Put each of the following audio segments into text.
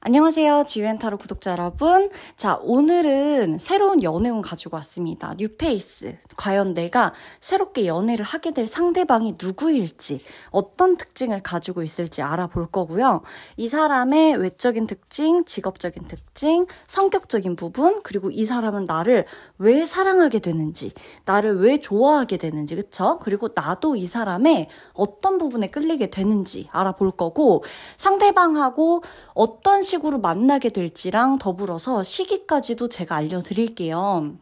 안녕하세요. 지유앤타로 구독자 여러분. 자, 오늘은 새로운 연애운 가지고 왔습니다. 뉴페이스. 과연 내가 새롭게 연애를 하게 될 상대방이 누구일지, 어떤 특징을 가지고 있을지 알아볼 거고요. 이 사람의 외적인 특징, 직업적인 특징, 성격적인 부분, 그리고 이 사람은 나를 왜 사랑하게 되는지, 나를 왜 좋아하게 되는지, 그쵸? 그리고 나도 이 사람의 어떤 부분에 끌리게 되는지 알아볼 거고, 상대방하고 어떤 식으로 만나게 될지랑 더불어서 시기까지도 제가 알려드릴게요.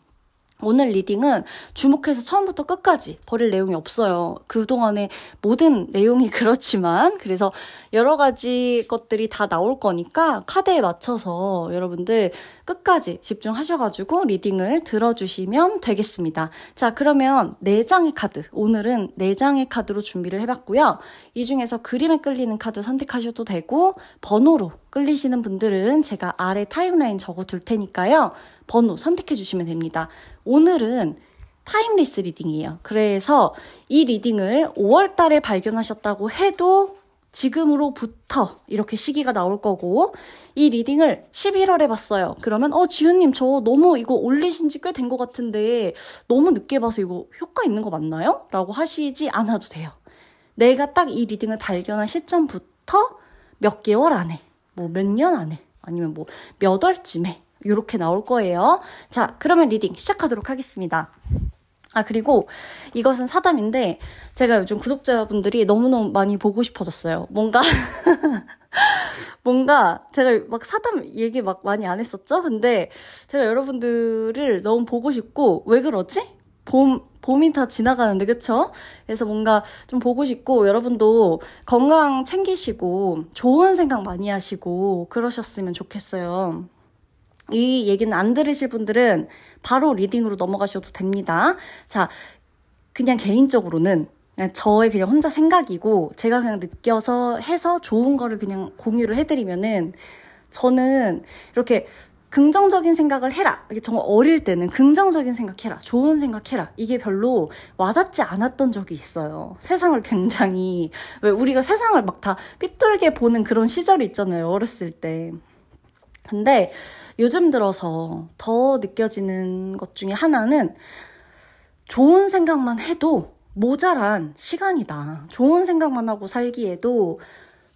오늘 리딩은 주목해서 처음부터 끝까지 버릴 내용이 없어요. 그동안의 모든 내용이 그렇지만 그래서 여러 가지 것들이 다 나올 거니까 카드에 맞춰서 여러분들 끝까지 집중하셔가지고 리딩을 들어주시면 되겠습니다. 자, 그러면 4장의 카드, 오늘은 4장의 카드로 준비를 해봤고요. 이 중에서 그림에 끌리는 카드 선택하셔도 되고 번호로 끌리시는 분들은 제가 아래 타임라인 적어둘 테니까요. 번호 선택해 주시면 됩니다. 오늘은 타임리스 리딩이에요. 그래서 이 리딩을 5월 달에 발견하셨다고 해도 지금으로부터 이렇게 시기가 나올 거고, 이 리딩을 11월에 봤어요. 그러면 지윤님 저 너무 이거 올리신 지 꽤 된 것 같은데 너무 늦게 봐서 이거 효과 있는 거 맞나요? 라고 하시지 않아도 돼요. 내가 딱 이 리딩을 발견한 시점부터 몇 개월 안에, 뭐 몇 년 안에, 아니면 뭐 몇 월쯤에 이렇게 나올 거예요. 자, 그러면 리딩 시작하도록 하겠습니다. 그리고 이것은 사담인데 제가 요즘 구독자분들이 너무너무 많이 보고 싶어졌어요. 뭔가 제가 막 사담 얘기 막 많이 안 했었죠? 근데 제가 여러분들을 너무 보고 싶고, 왜 그러지? 봄이 다 지나가는데, 그쵸? 그래서 뭔가 좀 보고 싶고, 여러분도 건강 챙기시고 좋은 생각 많이 하시고 그러셨으면 좋겠어요. 이 얘기는 안 들으실 분들은 바로 리딩으로 넘어가셔도 됩니다. 자, 그냥 개인적으로는 그냥 저의 그냥 혼자 생각이고 제가 그냥 느껴서 해서 좋은 거를 그냥 공유를 해드리면은, 저는 이렇게 긍정적인 생각을 해라. 이게 정말 어릴 때는 긍정적인 생각해라. 좋은 생각해라. 이게 별로 와닿지 않았던 적이 있어요. 세상을 굉장히, 왜 우리가 세상을 막 다 삐뚤게 보는 그런 시절이 있잖아요. 어렸을 때. 근데 요즘 들어서 더 느껴지는 것 중에 하나는, 좋은 생각만 해도 모자란 시간이다. 좋은 생각만 하고 살기에도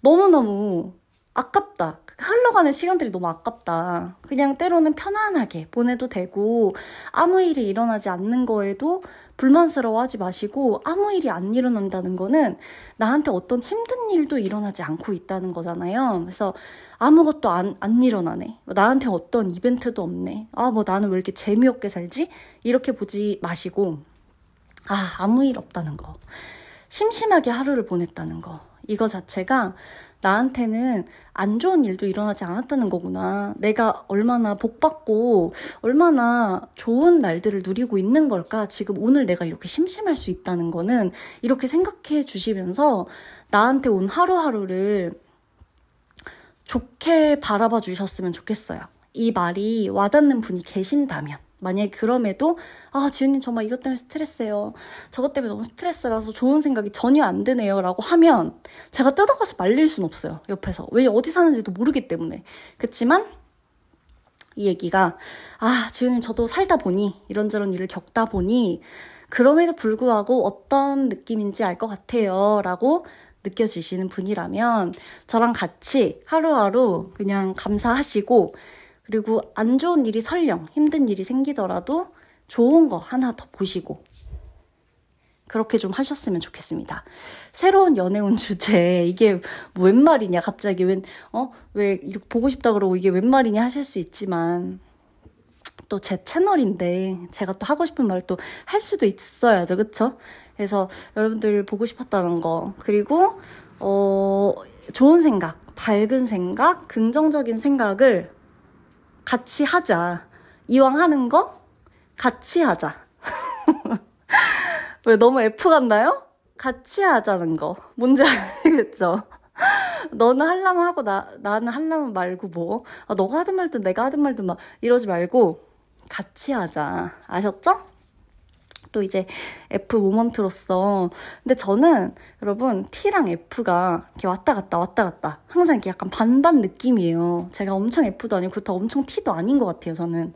너무너무 아깝다. 흘러가는 시간들이 너무 아깝다. 그냥 때로는 편안하게 보내도 되고, 아무 일이 일어나지 않는 거에도 불만스러워하지 마시고, 아무 일이 안 일어난다는 거는 나한테 어떤 힘든 일도 일어나지 않고 있다는 거잖아요. 그래서 아무것도 안 일어나네. 나한테 어떤 이벤트도 없네. 뭐 나는 왜 이렇게 재미없게 살지? 이렇게 보지 마시고, 아무 일 없다는 거. 심심하게 하루를 보냈다는 거. 이거 자체가 나한테는 안 좋은 일도 일어나지 않았다는 거구나. 내가 얼마나 복받고 얼마나 좋은 날들을 누리고 있는 걸까? 지금 오늘 내가 이렇게 심심할 수 있다는 거는, 이렇게 생각해 주시면서 나한테 온 하루하루를 좋게 바라봐 주셨으면 좋겠어요. 이 말이 와닿는 분이 계신다면. 만약에 그럼에도 지윤님 정말 이것 때문에 스트레스예요. 저것 때문에 너무 스트레스라서 좋은 생각이 전혀 안 드네요. 라고 하면 제가 뜯어가서 말릴 순 없어요. 옆에서. 왜 어디 사는지도 모르기 때문에. 그치만 이 얘기가 지윤님 저도 살다 보니, 이런저런 일을 겪다 보니 그럼에도 불구하고 어떤 느낌인지 알 것 같아요. 라고 느껴지시는 분이라면 저랑 같이 하루하루 그냥 감사하시고, 그리고 안 좋은 일이 설령 힘든 일이 생기더라도 좋은 거 하나 더 보시고, 그렇게 좀 하셨으면 좋겠습니다. 새로운 연애운 주제, 이게 웬 말이냐 갑자기, 왜 이렇게 보고 싶다 그러고 이게 웬 말이냐 하실 수 있지만, 또 제 채널인데 제가 또 하고 싶은 말을 또 할 수도 있어야죠. 그쵸? 그래서 여러분들 보고 싶었다는 거, 그리고 좋은 생각, 밝은 생각, 긍정적인 생각을 같이 하자. 이왕 하는 거 같이 하자. 왜 너무 F 같나요? 같이 하자는 거 뭔지 아시겠죠? 너는 하려면 하고 나는 하려면 말고, 뭐 너가 하든 말든 내가 하든 말든 막 이러지 말고 같이 하자. 아셨죠? 또 이제 F 모먼트로서. 근데 저는 여러분 T랑 F가 이렇게 왔다 갔다 항상 이렇게 약간 반반 느낌이에요. 제가 엄청 F도 아니고 그렇다고 엄청 T도 아닌 것 같아요, 저는.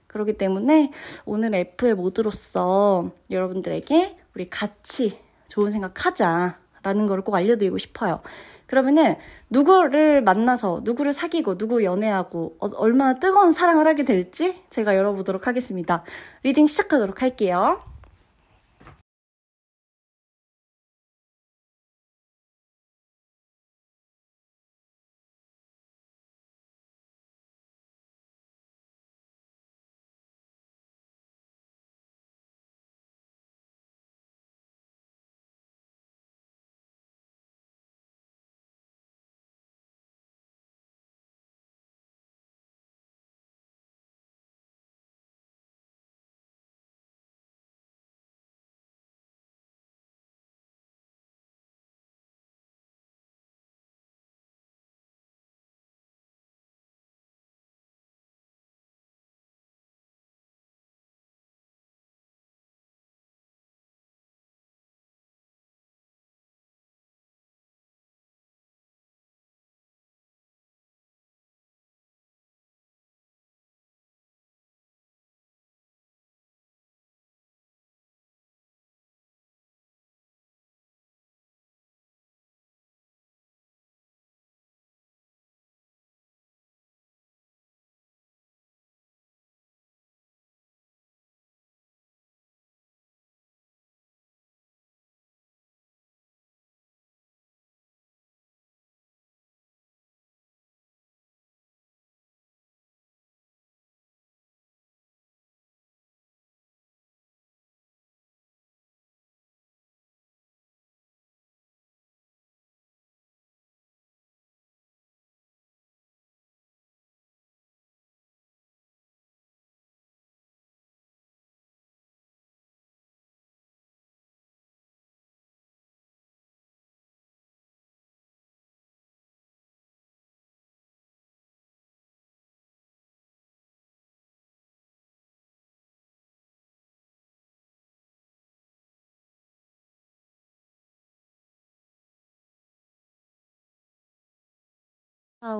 그렇기 때문에 오늘 F의 모드로서 여러분들에게 우리 같이 좋은 생각하자라는 걸 꼭 알려드리고 싶어요. 그러면은 누구를 만나서 누구를 사귀고 누구 연애하고 얼마나 뜨거운 사랑을 하게 될지 제가 열어보도록 하겠습니다. 리딩 시작하도록 할게요.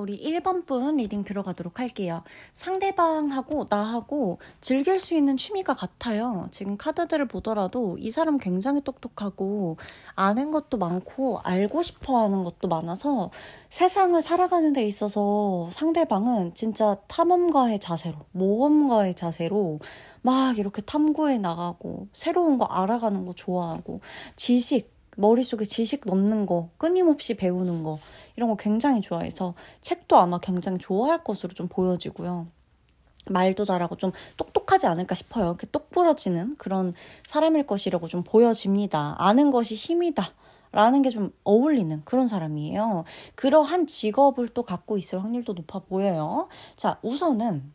우리 1번 분 리딩 들어가도록 할게요. 상대방하고 나하고 즐길 수 있는 취미가 같아요. 지금 카드들을 보더라도 이 사람 굉장히 똑똑하고 아는 것도 많고 알고 싶어 하는 것도 많아서 세상을 살아가는 데 있어서 상대방은 진짜 탐험가의 자세로, 모험가의 자세로 막 이렇게 탐구해 나가고 새로운 거 알아가는 거 좋아하고 머릿속에 지식 넣는 거, 끊임없이 배우는 거 이런 거 굉장히 좋아해서 책도 아마 굉장히 좋아할 것으로 좀 보여지고요. 말도 잘하고 좀 똑똑하지 않을까 싶어요. 이렇게 똑부러지는 그런 사람일 것이라고 좀 보여집니다. 아는 것이 힘이다. 라는 게 좀 어울리는 그런 사람이에요. 그러한 직업을 또 갖고 있을 확률도 높아 보여요. 자, 우선은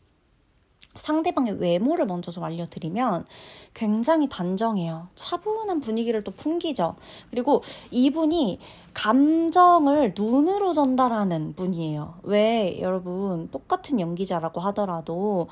상대방의 외모를 먼저 좀 알려드리면 굉장히 단정해요. 차분한 분위기를 또 풍기죠. 그리고 이분이 감정을 눈으로 전달하는 분이에요. 왜 여러분 똑같은 연기자라고 하더라도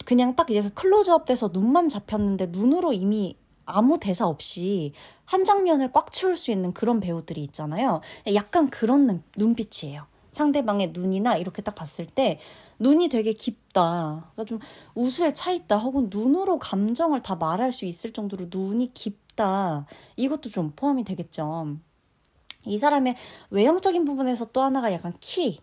그냥 딱 이렇게 클로즈업 돼서 눈만 잡혔는데 눈으로 이미 아무 대사 없이 한 장면을 꽉 채울 수 있는 그런 배우들이 있잖아요. 약간 그런 눈빛이에요. 상대방의 눈이나 이렇게 딱 봤을 때 눈이 되게 깊다. 그러니까 좀 우수에 차 있다. 혹은 눈으로 감정을 다 말할 수 있을 정도로 눈이 깊다. 이것도 좀 포함이 되겠죠. 이 사람의 외형적인 부분에서 또 하나가 약간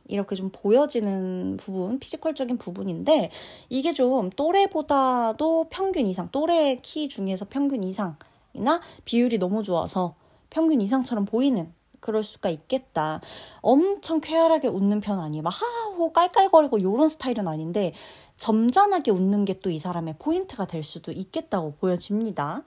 이렇게 좀 보여지는 부분, 피지컬적인 부분인데 이게 좀 또래보다도 평균 이상, 또래 키 중에서 평균 이상이나 비율이 너무 좋아서 평균 이상처럼 보이는 그럴 수가 있겠다. 엄청 쾌활하게 웃는 편 아니에요. 막 하하호 깔깔거리고 이런 스타일은 아닌데 점잖하게 웃는 게 또 이 사람의 포인트가 될 수도 있겠다고 보여집니다.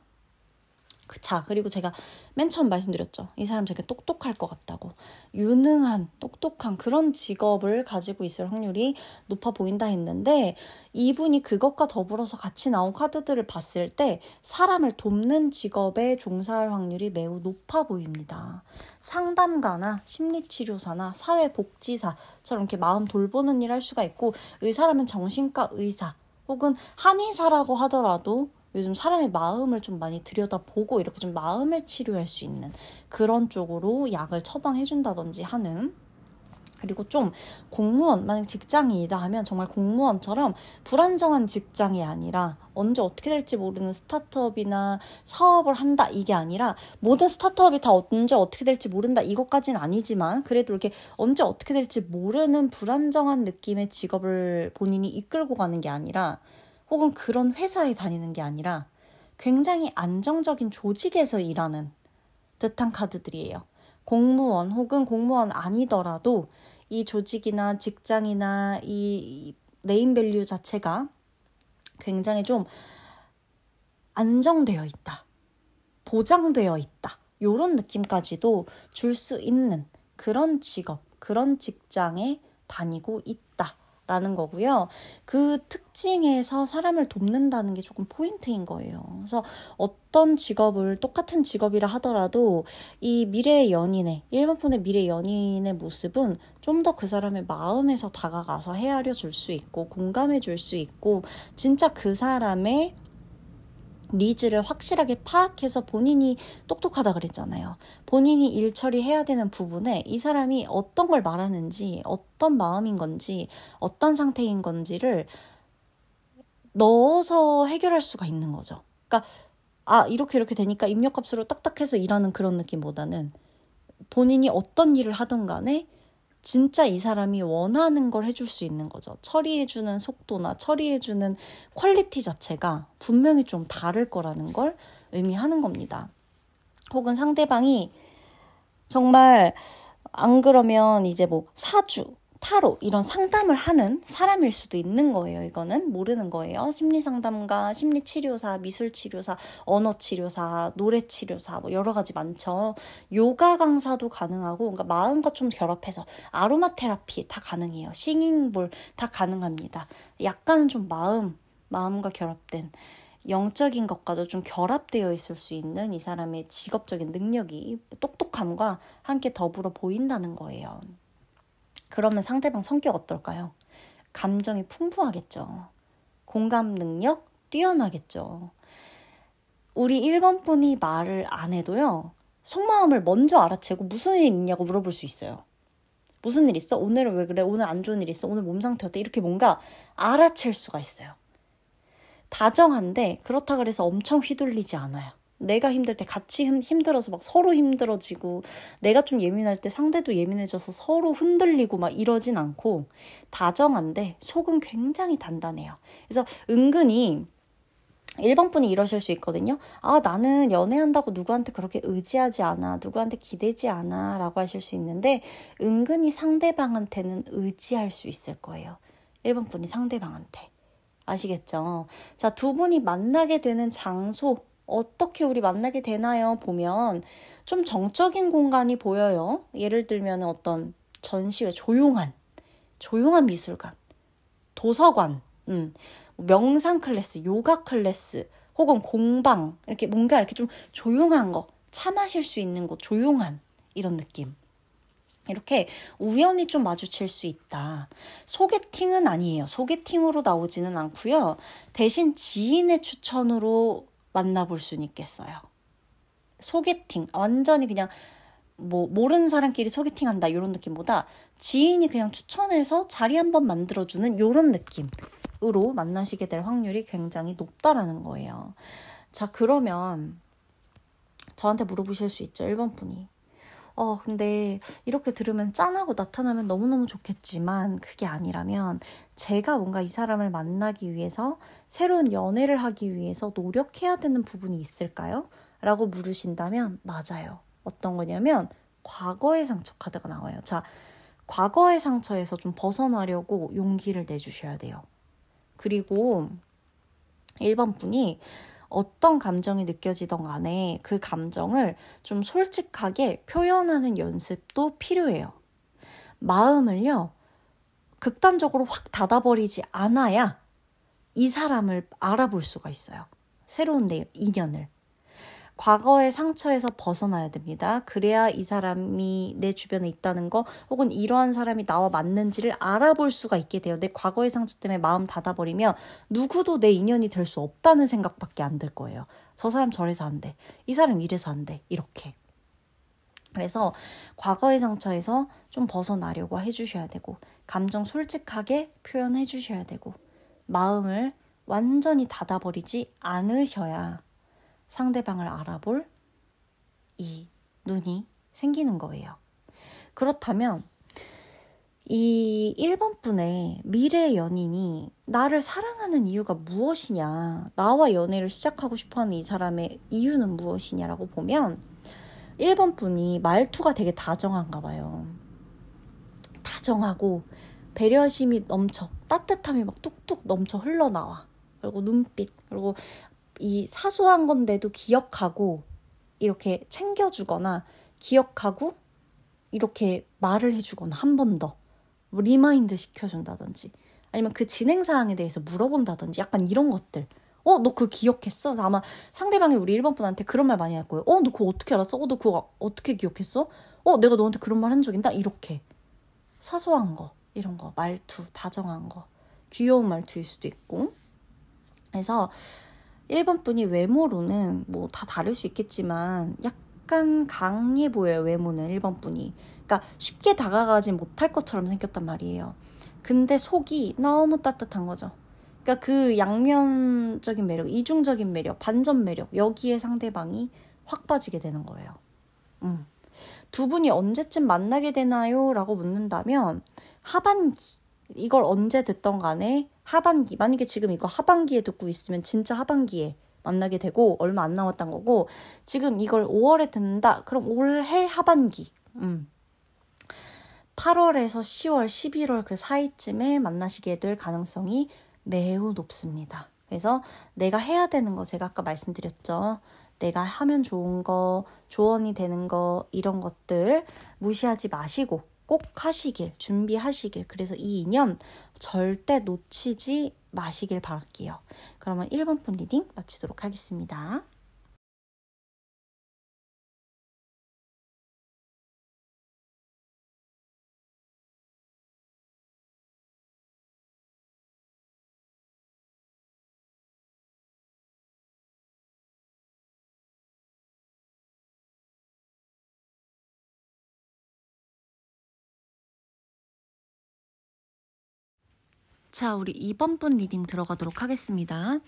자, 그리고 제가 맨 처음 말씀드렸죠. 이 사람 되게 똑똑할 것 같다고. 유능한, 똑똑한 그런 직업을 가지고 있을 확률이 높아 보인다 했는데 이분이 그것과 더불어서 같이 나온 카드들을 봤을 때 사람을 돕는 직업에 종사할 확률이 매우 높아 보입니다. 상담가나 심리치료사나 사회복지사처럼 이렇게 마음 돌보는 일 할 수가 있고 의사라면 정신과 의사 혹은 한의사라고 하더라도 요즘 사람의 마음을 좀 많이 들여다보고 이렇게 좀 마음을 치료할 수 있는 그런 쪽으로 약을 처방해준다든지 하는. 그리고 좀 공무원, 만약 직장인이다 하면 정말 공무원처럼 불안정한 직장이 아니라 언제 어떻게 될지 모르는 스타트업이나 사업을 한다 이게 아니라 모든 스타트업이 다 언제 어떻게 될지 모른다 이것까지는 아니지만 그래도 이렇게 언제 어떻게 될지 모르는 불안정한 느낌의 직업을 본인이 이끌고 가는 게 아니라 혹은 그런 회사에 다니는 게 아니라 굉장히 안정적인 조직에서 일하는 듯한 카드들이에요. 공무원 혹은 공무원 아니더라도 이 조직이나 직장이나 이 네임밸류 자체가 굉장히 좀 안정되어 있다. 보장되어 있다. 이런 느낌까지도 줄 수 있는 그런 직업, 그런 직장에 다니고 있다라는 거고요. 그 특징에서 사람을 돕는다는 게 조금 포인트인 거예요. 그래서 어떤 직업을 똑같은 직업이라 하더라도 이 미래의 연인의, 1번폰의 미래 연인의 모습은 좀 더 그 사람의 마음에서 다가가서 헤아려 줄 수 있고 공감해 줄 수 있고 진짜 그 사람의 니즈를 확실하게 파악해서 본인이 똑똑하다 그랬잖아요. 본인이 일 처리해야 되는 부분에 이 사람이 어떤 걸 말하는지, 어떤 마음인 건지, 어떤 상태인 건지를 넣어서 해결할 수가 있는 거죠. 그러니까 이렇게 되니까 입력값으로 딱딱해서 일하는 그런 느낌보다는 본인이 어떤 일을 하든 간에 진짜 이 사람이 원하는 걸 해줄 수 있는 거죠. 처리해주는 속도나 처리해주는 퀄리티 자체가 분명히 좀 다를 거라는 걸 의미하는 겁니다. 혹은 상대방이 정말 안 그러면 이제 뭐 사주, 타로 이런 상담을 하는 사람일 수도 있는 거예요. 이거는 모르는 거예요. 심리상담가, 심리치료사, 미술치료사, 언어치료사, 노래치료사 뭐 여러 가지 많죠. 요가 강사도 가능하고 그러니까 마음과 좀 결합해서 아로마 테라피 다 가능해요. 싱잉볼 다 가능합니다. 약간은 좀 마음과 결합된 영적인 것과도 좀 결합되어 있을 수 있는 이 사람의 직업적인 능력이 똑똑함과 함께 더불어 보인다는 거예요. 그러면 상대방 성격 어떨까요? 감정이 풍부하겠죠. 공감 능력 뛰어나겠죠. 우리 1번 분이 말을 안 해도요. 속마음을 먼저 알아채고 무슨 일 있냐고 물어볼 수 있어요. 무슨 일 있어? 오늘은 왜 그래? 오늘 안 좋은 일 있어? 오늘 몸 상태 어때? 이렇게 뭔가 알아챌 수가 있어요. 다정한데 그렇다 그래서 엄청 휘둘리지 않아요. 내가 힘들 때 같이 힘들어서 막 서로 힘들어지고 내가 좀 예민할 때 상대도 예민해져서 서로 흔들리고 막 이러진 않고 다정한데 속은 굉장히 단단해요. 그래서 은근히 1번 분이 이러실 수 있거든요. 나는 연애한다고 누구한테 그렇게 의지하지 않아. 누구한테 기대지 않아. 라고 하실 수 있는데 은근히 상대방한테는 의지할 수 있을 거예요. 1번 분이 상대방한테. 아시겠죠? 자, 두 분이 만나게 되는 장소 어떻게 우리 만나게 되나요? 보면 좀 정적인 공간이 보여요. 예를 들면 어떤 전시회, 조용한 미술관, 도서관, 명상 클래스, 요가 클래스, 혹은 공방, 이렇게 뭔가 이렇게 좀 조용한 거, 차 마실 수 있는 곳, 조용한 이런 느낌. 이렇게 우연히 좀 마주칠 수 있다. 소개팅은 아니에요. 소개팅으로 나오지는 않고요. 대신 지인의 추천으로 만나볼 수는 있겠어요. 소개팅, 완전히 그냥 뭐 모르는 사람끼리 소개팅한다 이런 느낌보다 지인이 그냥 추천해서 자리 한번 만들어주는 이런 느낌으로 만나시게 될 확률이 굉장히 높다라는 거예요. 자, 그러면 저한테 물어보실 수 있죠. 1번 분이. 근데 이렇게 들으면 짠하고 나타나면 너무너무 좋겠지만 그게 아니라면 제가 뭔가 이 사람을 만나기 위해서 새로운 연애를 하기 위해서 노력해야 되는 부분이 있을까요? 라고 물으신다면 맞아요. 어떤 거냐면 과거의 상처 카드가 나와요. 자, 과거의 상처에서 좀 벗어나려고 용기를 내주셔야 돼요. 그리고 1번 분이 어떤 감정이 느껴지던 간에 그 감정을 좀 솔직하게 표현하는 연습도 필요해요. 마음을요, 극단적으로 확 닫아버리지 않아야 이 사람을 알아볼 수가 있어요. 새로운 인연을. 과거의 상처에서 벗어나야 됩니다. 그래야 이 사람이 내 주변에 있다는 거 혹은 이러한 사람이 나와 맞는지를 알아볼 수가 있게 돼요. 내 과거의 상처 때문에 마음 닫아버리면 누구도 내 인연이 될 수 없다는 생각밖에 안 들 거예요. 저 사람 저래서 안 돼. 이 사람 이래서 안 돼. 이렇게. 그래서 과거의 상처에서 좀 벗어나려고 해주셔야 되고 감정 솔직하게 표현해 주셔야 되고 마음을 완전히 닫아버리지 않으셔야 상대방을 알아볼 이 눈이 생기는 거예요. 그렇다면 이 1번 분의 미래 연인이 나를 사랑하는 이유가 무엇이냐, 나와 연애를 시작하고 싶어하는 이 사람의 이유는 무엇이냐라고 보면 1번 분이 말투가 되게 다정한가 봐요. 다정하고 배려심이 넘쳐, 따뜻함이 막 뚝뚝 넘쳐 흘러나와. 그리고 눈빛, 그리고 이 사소한 건데도 기억하고 이렇게 챙겨주거나 기억하고 이렇게 말을 해주거나 한 번 더 뭐 리마인드 시켜준다든지 아니면 그 진행사항에 대해서 물어본다든지 약간 이런 것들. 너 그거 기억했어? 아마 상대방이 우리 1번 분한테 그런 말 많이 할 거예요. 너 그거 어떻게 알았어? 너 그거 어떻게 기억했어? 내가 너한테 그런 말 한 적 있나? 이렇게 사소한 거, 이런 거, 말투, 다정한 거, 귀여운 말투일 수도 있고. 그래서 1번 분이 외모로는 뭐 다 다를 수 있겠지만 약간 강해 보여요. 외모는 1번 분이. 그러니까 쉽게 다가가지 못할 것처럼 생겼단 말이에요. 근데 속이 너무 따뜻한 거죠. 그러니까 그 양면적인 매력, 이중적인 매력, 반전 매력, 여기에 상대방이 확 빠지게 되는 거예요. 두 분이 언제쯤 만나게 되나요? 라고 묻는다면 하반기, 이걸 언제 듣던 간에 하반기, 만약에 지금 이거 하반기에 듣고 있으면 진짜 하반기에 만나게 되고 얼마 안 남았단 거고, 지금 이걸 5월에 듣는다? 그럼 올해 하반기 8월에서 10월, 11월 그 사이쯤에 만나시게 될 가능성이 매우 높습니다. 그래서 내가 해야 되는 거, 제가 아까 말씀드렸죠. 내가 하면 좋은 거, 조언이 되는 거, 이런 것들 무시하지 마시고 꼭 하시길, 준비하시길. 그래서 이 인연 절대 놓치지 마시길 바랄게요. 그러면 1번 분 리딩 마치도록 하겠습니다. 자, 우리 2번 분 리딩 들어가도록 하겠습니다.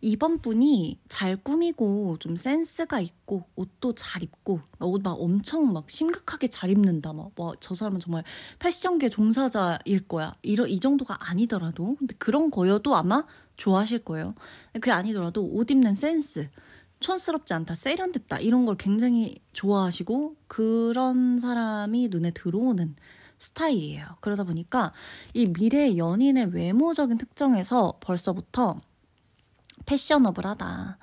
2번 분이 잘 꾸미고 좀 센스가 있고 옷도 잘 입고 옷 막 엄청 막 심각하게 잘 입는다. 저 사람은 정말 패션계 종사자일 거야. 이 정도가 아니더라도, 근데 그런 거여도 아마 좋아하실 거예요. 그게 아니더라도 옷 입는 센스, 촌스럽지 않다, 세련됐다, 이런 걸 굉장히 좋아하시고 그런 사람이 눈에 들어오는 스타일이에요. 그러다 보니까 이 미래 연인의 외모적인 특정에서 벌써부터 패셔너블하다,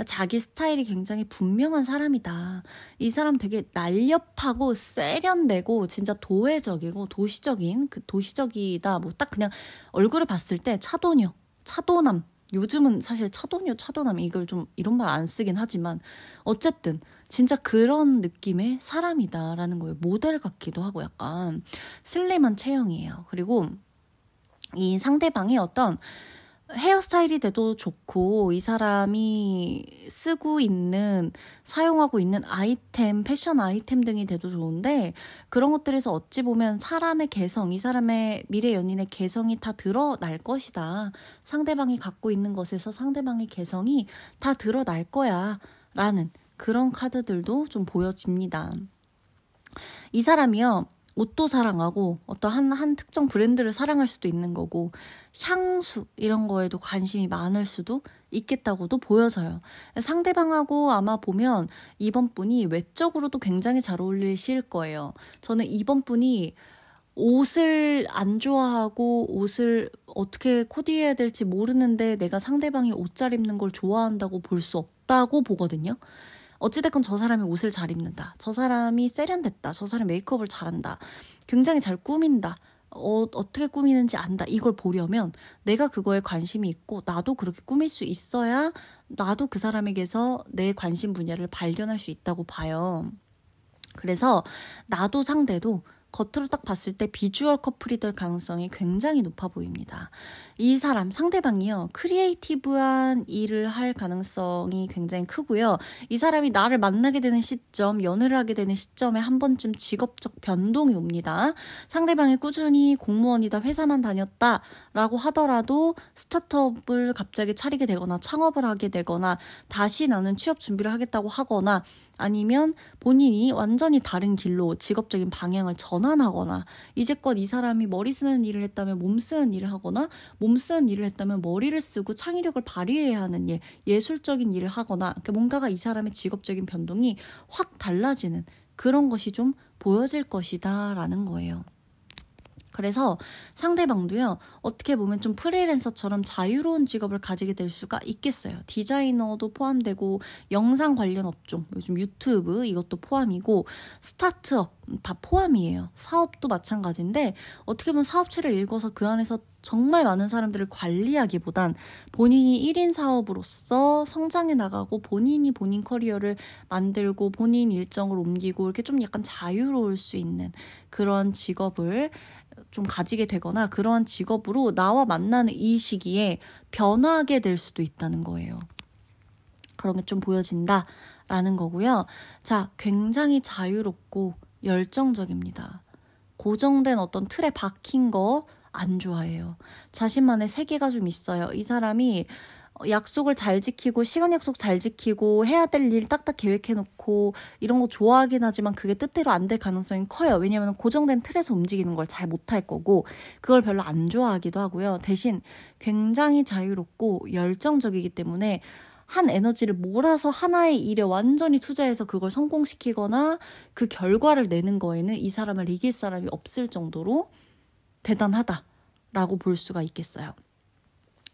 자기 스타일이 굉장히 분명한 사람이다, 이 사람 되게 날렵하고 세련되고 진짜 도회적이고 도시적인, 그 도시적이다, 뭐 딱 그냥 얼굴을 봤을 때 차도녀, 차도남, 요즘은 사실 차도녀, 차도남 이걸 좀 이런 말 안 쓰긴 하지만 어쨌든 진짜 그런 느낌의 사람이다라는 거예요. 모델 같기도 하고 약간 슬림한 체형이에요. 그리고 이 상대방이 어떤 헤어스타일이 돼도 좋고, 이 사람이 쓰고 있는, 사용하고 있는 아이템, 패션 아이템 등이 돼도 좋은데, 그런 것들에서 어찌 보면 사람의 개성, 이 사람의 미래 연인의 개성이 다 드러날 것이다. 상대방이 갖고 있는 것에서 상대방의 개성이 다 드러날 거야. 라는 그런 카드들도 좀 보여집니다. 이 사람이요, 옷도 사랑하고 어떤 한 특정 브랜드를 사랑할 수도 있는 거고, 향수 이런 거에도 관심이 많을 수도 있겠다고도 보여져요. 상대방하고 아마 보면 이번 분이 외적으로도 굉장히 잘 어울리실 거예요. 저는 이번 분이 옷을 안 좋아하고 옷을 어떻게 코디해야 될지 모르는데 내가 상대방이 옷 잘 입는 걸 좋아한다고 볼 수 없다고 보거든요. 어찌됐건 저 사람이 옷을 잘 입는다, 저 사람이 세련됐다, 저 사람이 메이크업을 잘한다, 굉장히 잘 꾸민다, 어떻게 꾸미는지 안다. 이걸 보려면 내가 그거에 관심이 있고 나도 그렇게 꾸밀 수 있어야 나도 그 사람에게서 내 관심 분야를 발견할 수 있다고 봐요. 그래서 나도 상대도 겉으로 딱 봤을 때 비주얼 커플이 될 가능성이 굉장히 높아 보입니다. 이 사람, 상대방이요. 크리에이티브한 일을 할 가능성이 굉장히 크고요. 이 사람이 나를 만나게 되는 시점, 연애를 하게 되는 시점에 한 번쯤 직업적 변동이 옵니다. 상대방이 꾸준히 공무원이다, 회사만 다녔다라고 하더라도 스타트업을 갑자기 차리게 되거나 창업을 하게 되거나 다시 나는 취업 준비를 하겠다고 하거나 아니면 본인이 완전히 다른 길로 직업적인 방향을 전환하거나 이제껏 이 사람이 머리 쓰는 일을 했다면 몸 쓰는 일을 하거나 몸 쓰는 일을 했다면 머리를 쓰고 창의력을 발휘해야 하는 일, 예술적인 일을 하거나 뭔가가 이 사람의 직업적인 변동이 확 달라지는 그런 것이 좀 보여질 것이다 라는 거예요. 그래서 상대방도요, 어떻게 보면 좀 프리랜서처럼 자유로운 직업을 가지게 될 수가 있겠어요. 디자이너도 포함되고, 영상 관련 업종, 요즘 유튜브 이것도 포함이고, 스타트업 다 포함이에요. 사업도 마찬가지인데, 어떻게 보면 사업체를 읽어서 그 안에서 정말 많은 사람들을 관리하기보단 본인이 1인 사업으로서 성장해 나가고 본인이 본인 커리어를 만들고 본인 일정을 옮기고 이렇게 좀 약간 자유로울 수 있는 그런 직업을 좀 가지게 되거나 그런 직업으로 나와 만나는 이 시기에 변화하게 될 수도 있다는 거예요. 그런 게 좀 보여진다라는 거고요. 자, 굉장히 자유롭고 열정적입니다. 고정된 어떤 틀에 박힌 거 안 좋아해요. 자신만의 세계가 좀 있어요. 이 사람이 약속을 잘 지키고 시간 약속 잘 지키고 해야 될 일 딱딱 계획해놓고 이런 거 좋아하긴 하지만 그게 뜻대로 안 될 가능성이 커요. 왜냐하면 고정된 틀에서 움직이는 걸 잘 못할 거고 그걸 별로 안 좋아하기도 하고요. 대신 굉장히 자유롭고 열정적이기 때문에 한 에너지를 몰아서 하나의 일에 완전히 투자해서 그걸 성공시키거나 그 결과를 내는 거에는 이 사람을 이길 사람이 없을 정도로 대단하다라고 볼 수가 있겠어요.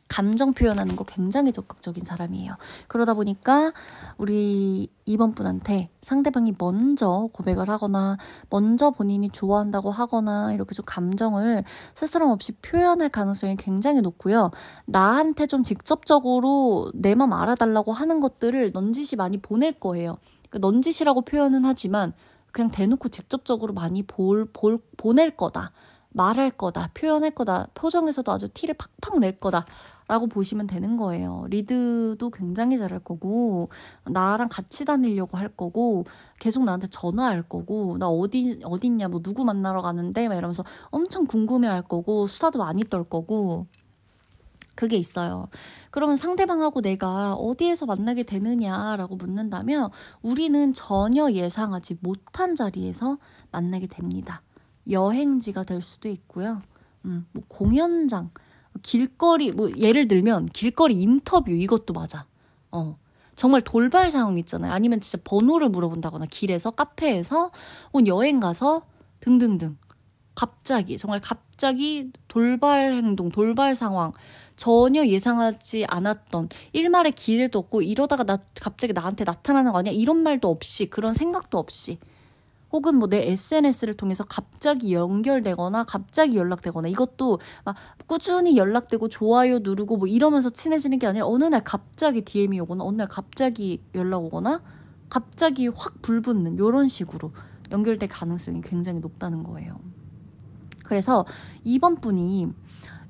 감정 표현하는 거 굉장히 적극적인 사람이에요. 그러다 보니까 우리 2번 분한테 상대방이 먼저 고백을 하거나 먼저 본인이 좋아한다고 하거나 이렇게 좀 감정을 스스럼 없이 표현할 가능성이 굉장히 높고요. 나한테 좀 직접적으로 내 맘 알아달라고 하는 것들을 넌지시 많이 보낼 거예요. 넌지시라고 표현은 하지만 그냥 대놓고 직접적으로 많이 보낼 거다. 말할 거다, 표현할 거다, 표정에서도 아주 티를 팍팍 낼 거다 라고 보시면 되는 거예요. 리드도 굉장히 잘할 거고 나랑 같이 다니려고 할 거고 계속 나한테 전화할 거고 나 어딨냐 뭐 누구 만나러 가는데 막 이러면서 엄청 궁금해할 거고 수다도 많이 떨 거고 그게 있어요. 그러면 상대방하고 내가 어디에서 만나게 되느냐라고 묻는다면 우리는 전혀 예상하지 못한 자리에서 만나게 됩니다. 여행지가 될 수도 있고요. 뭐 공연장, 길거리, 뭐 예를 들면 길거리 인터뷰 이것도 맞아. 정말 돌발 상황 있잖아요. 아니면 진짜 번호를 물어본다거나 길에서 카페에서 혹은 여행 가서 등등등. 정말 갑자기 돌발 행동, 돌발 상황 전혀 예상하지 않았던 일말의 기회도 없고 이러다가 갑자기 나한테 나타나는 거 아니야? 이런 말도 없이 그런 생각도 없이 혹은 뭐 내 SNS를 통해서 갑자기 연결되거나 갑자기 연락되거나 이것도 막 꾸준히 연락되고 좋아요 누르고 뭐 이러면서 친해지는 게 아니라 어느 날 갑자기 DM이 오거나 어느 날 갑자기 연락 오거나 갑자기 확 불붙는 이런 식으로 연결될 가능성이 굉장히 높다는 거예요. 그래서 2번 분이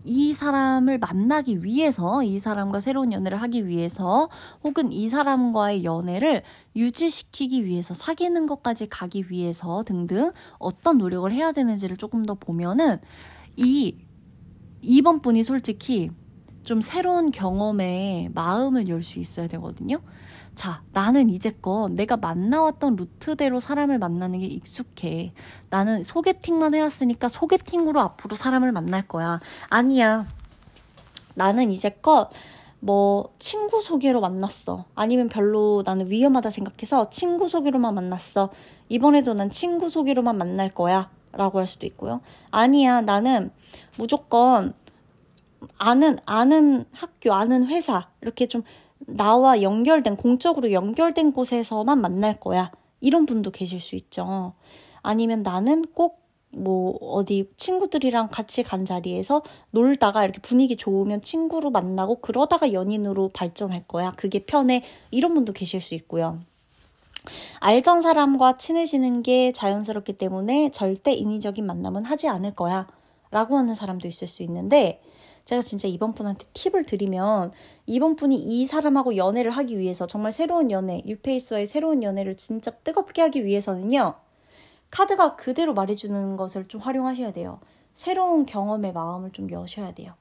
이 사람을 만나기 위해서 이 사람과 새로운 연애를 하기 위해서 혹은 이 사람과의 연애를 유지시키기 위해서 사귀는 것까지 가기 위해서 등등 어떤 노력을 해야 되는지를 조금 더 보면은 2번 분이 솔직히 좀 새로운 경험에 마음을 열 수 있어야 되거든요. 자, 나는 이제껏 내가 만나왔던 루트대로 사람을 만나는 게 익숙해. 나는 소개팅만 해왔으니까 소개팅으로 앞으로 사람을 만날 거야. 아니야. 나는 이제껏 뭐 친구 소개로 만났어. 아니면 별로 나는 위험하다 생각해서 친구 소개로만 만났어. 이번에도 난 친구 소개로만 만날 거야. 라고 할 수도 있고요. 아니야. 나는 무조건 아는 학교, 아는 회사 이렇게 좀 나와 공적으로 연결된 곳에서만 만날 거야. 이런 분도 계실 수 있죠. 아니면 나는 꼭 뭐 어디 친구들이랑 같이 간 자리에서 놀다가 이렇게 분위기 좋으면 친구로 만나고 그러다가 연인으로 발전할 거야. 그게 편해. 이런 분도 계실 수 있고요. 알던 사람과 친해지는 게 자연스럽기 때문에 절대 인위적인 만남은 하지 않을 거야. 라고 하는 사람도 있을 수 있는데 제가 진짜 이번 분한테 팁을 드리면 이번 분이 이 사람하고 연애를 하기 위해서 정말 새로운 연애, 뉴페이스와의 새로운 연애를 진짜 뜨겁게 하기 위해서는요. 카드가 그대로 말해주는 것을 좀 활용하셔야 돼요. 새로운 경험에 마음을 좀 여셔야 돼요.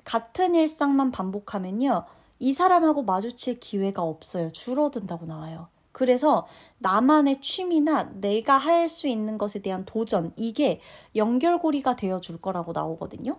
같은 일상만 반복하면요. 이 사람하고 마주칠 기회가 없어요. 줄어든다고 나와요. 그래서 나만의 취미나 내가 할 수 있는 것에 대한 도전, 이게 연결고리가 되어줄 거라고 나오거든요.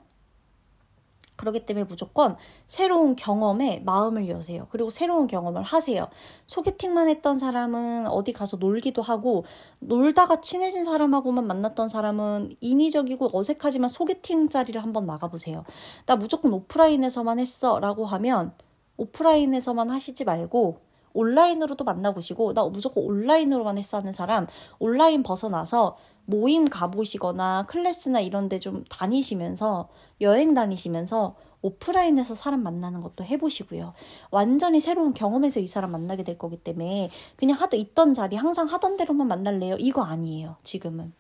그렇기 때문에 무조건 새로운 경험에 마음을 여세요. 그리고 새로운 경험을 하세요. 소개팅만 했던 사람은 어디 가서 놀기도 하고 놀다가 친해진 사람하고만 만났던 사람은 인위적이고 어색하지만 소개팅 자리를 한번 나가보세요. 나 무조건 오프라인에서만 했어 라고 하면 오프라인에서만 하시지 말고 온라인으로도 만나보시고 나 무조건 온라인으로만 했어 하는 사람 온라인 벗어나서 모임 가보시거나 클래스나 이런 데 좀 다니시면서 여행 다니시면서 오프라인에서 사람 만나는 것도 해보시고요. 완전히 새로운 경험에서 이 사람 만나게 될 거기 때문에 그냥 있던 자리 항상 하던 대로만 만날래요? 이거 아니에요. 지금은.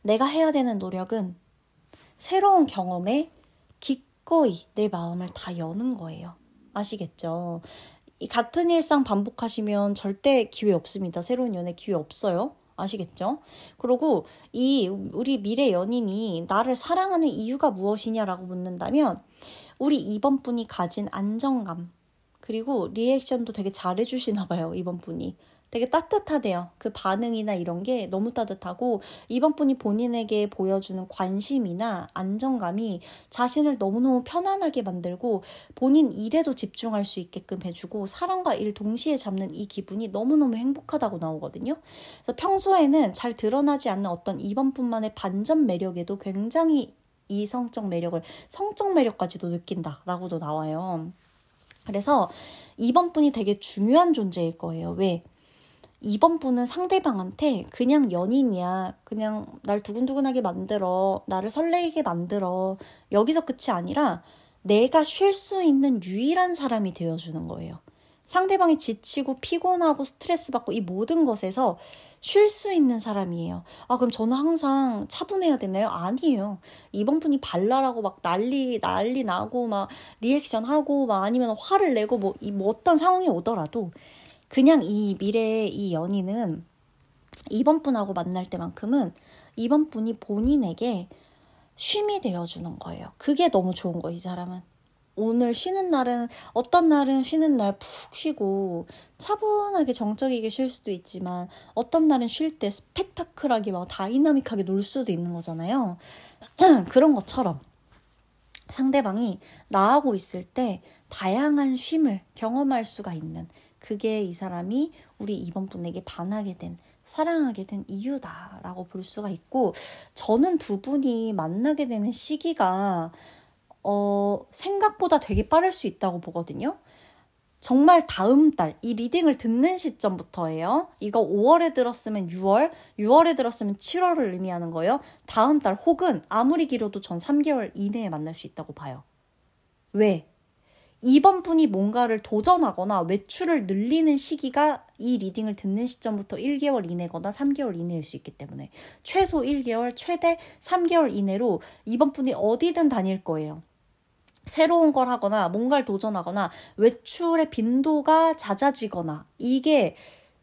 내가 해야 되는 노력은 새로운 경험에 기꺼이 내 마음을 다 여는 거예요. 아시겠죠? 이 같은 일상 반복하시면 절대 기회 없습니다. 새로운 연애 기회 없어요. 아시겠죠? 그리고 우리 미래 연인이 나를 사랑하는 이유가 무엇이냐라고 묻는다면 우리 이번 분이 가진 안정감 그리고 리액션도 되게 잘해주시나 봐요. 이번 분이. 되게 따뜻하대요. 그 반응이나 이런 게 너무 따뜻하고 이번 분이 본인에게 보여주는 관심이나 안정감이 자신을 너무너무 편안하게 만들고 본인 일에도 집중할 수 있게끔 해주고 사랑과 일 동시에 잡는 이 기분이 너무너무 행복하다고 나오거든요. 그래서 평소에는 잘 드러나지 않는 어떤 이번 분만의 반전 매력에도 굉장히 이성적 매력을 성적 매력까지도 느낀다라고도 나와요. 그래서 이번 분이 되게 중요한 존재일 거예요. 왜? 이번 분은 상대방한테 그냥 연인이야. 그냥 날 두근두근하게 만들어. 나를 설레게 만들어. 여기서 끝이 아니라 내가 쉴 수 있는 유일한 사람이 되어주는 거예요. 상대방이 지치고 피곤하고 스트레스 받고 이 모든 것에서 쉴 수 있는 사람이에요. 아, 그럼 저는 항상 차분해야 되나요? 아니에요. 이번 분이 발랄하고 막 난리 나고 막 리액션 하고 막 아니면 화를 내고 뭐 어떤 상황이 오더라도 그냥 이 미래의 이 연인은 이번 분하고 만날 때만큼은 이번 분이 본인에게 쉼이 되어주는 거예요. 그게 너무 좋은 거예요, 이 사람은. 오늘 쉬는 날은 어떤 날은 쉬는 날 푹 쉬고 차분하게 정적이게 쉴 수도 있지만 어떤 날은 쉴 때 스펙타클하게 막 다이나믹하게 놀 수도 있는 거잖아요. 그런 것처럼 상대방이 나하고 있을 때 다양한 쉼을 경험할 수가 있는 그게 이 사람이 우리 이번 분에게 반하게 된 사랑하게 된 이유다라고 볼 수가 있고 저는 두 분이 만나게 되는 시기가 생각보다 되게 빠를 수 있다고 보거든요. 정말 다음 달, 이 리딩을 듣는 시점부터예요. 이거 5월에 들었으면 6월, 6월에 들었으면 7월을 의미하는 거예요. 다음 달 혹은 아무리 길어도 전 3개월 이내에 만날 수 있다고 봐요. 왜? 이번 분이 뭔가를 도전하거나 외출을 늘리는 시기가 이 리딩을 듣는 시점부터 1개월 이내거나 3개월 이내일 수 있기 때문에 최소 1개월, 최대 3개월 이내로 이번 분이 어디든 다닐 거예요. 새로운 걸 하거나 뭔가를 도전하거나 외출의 빈도가 잦아지거나 이게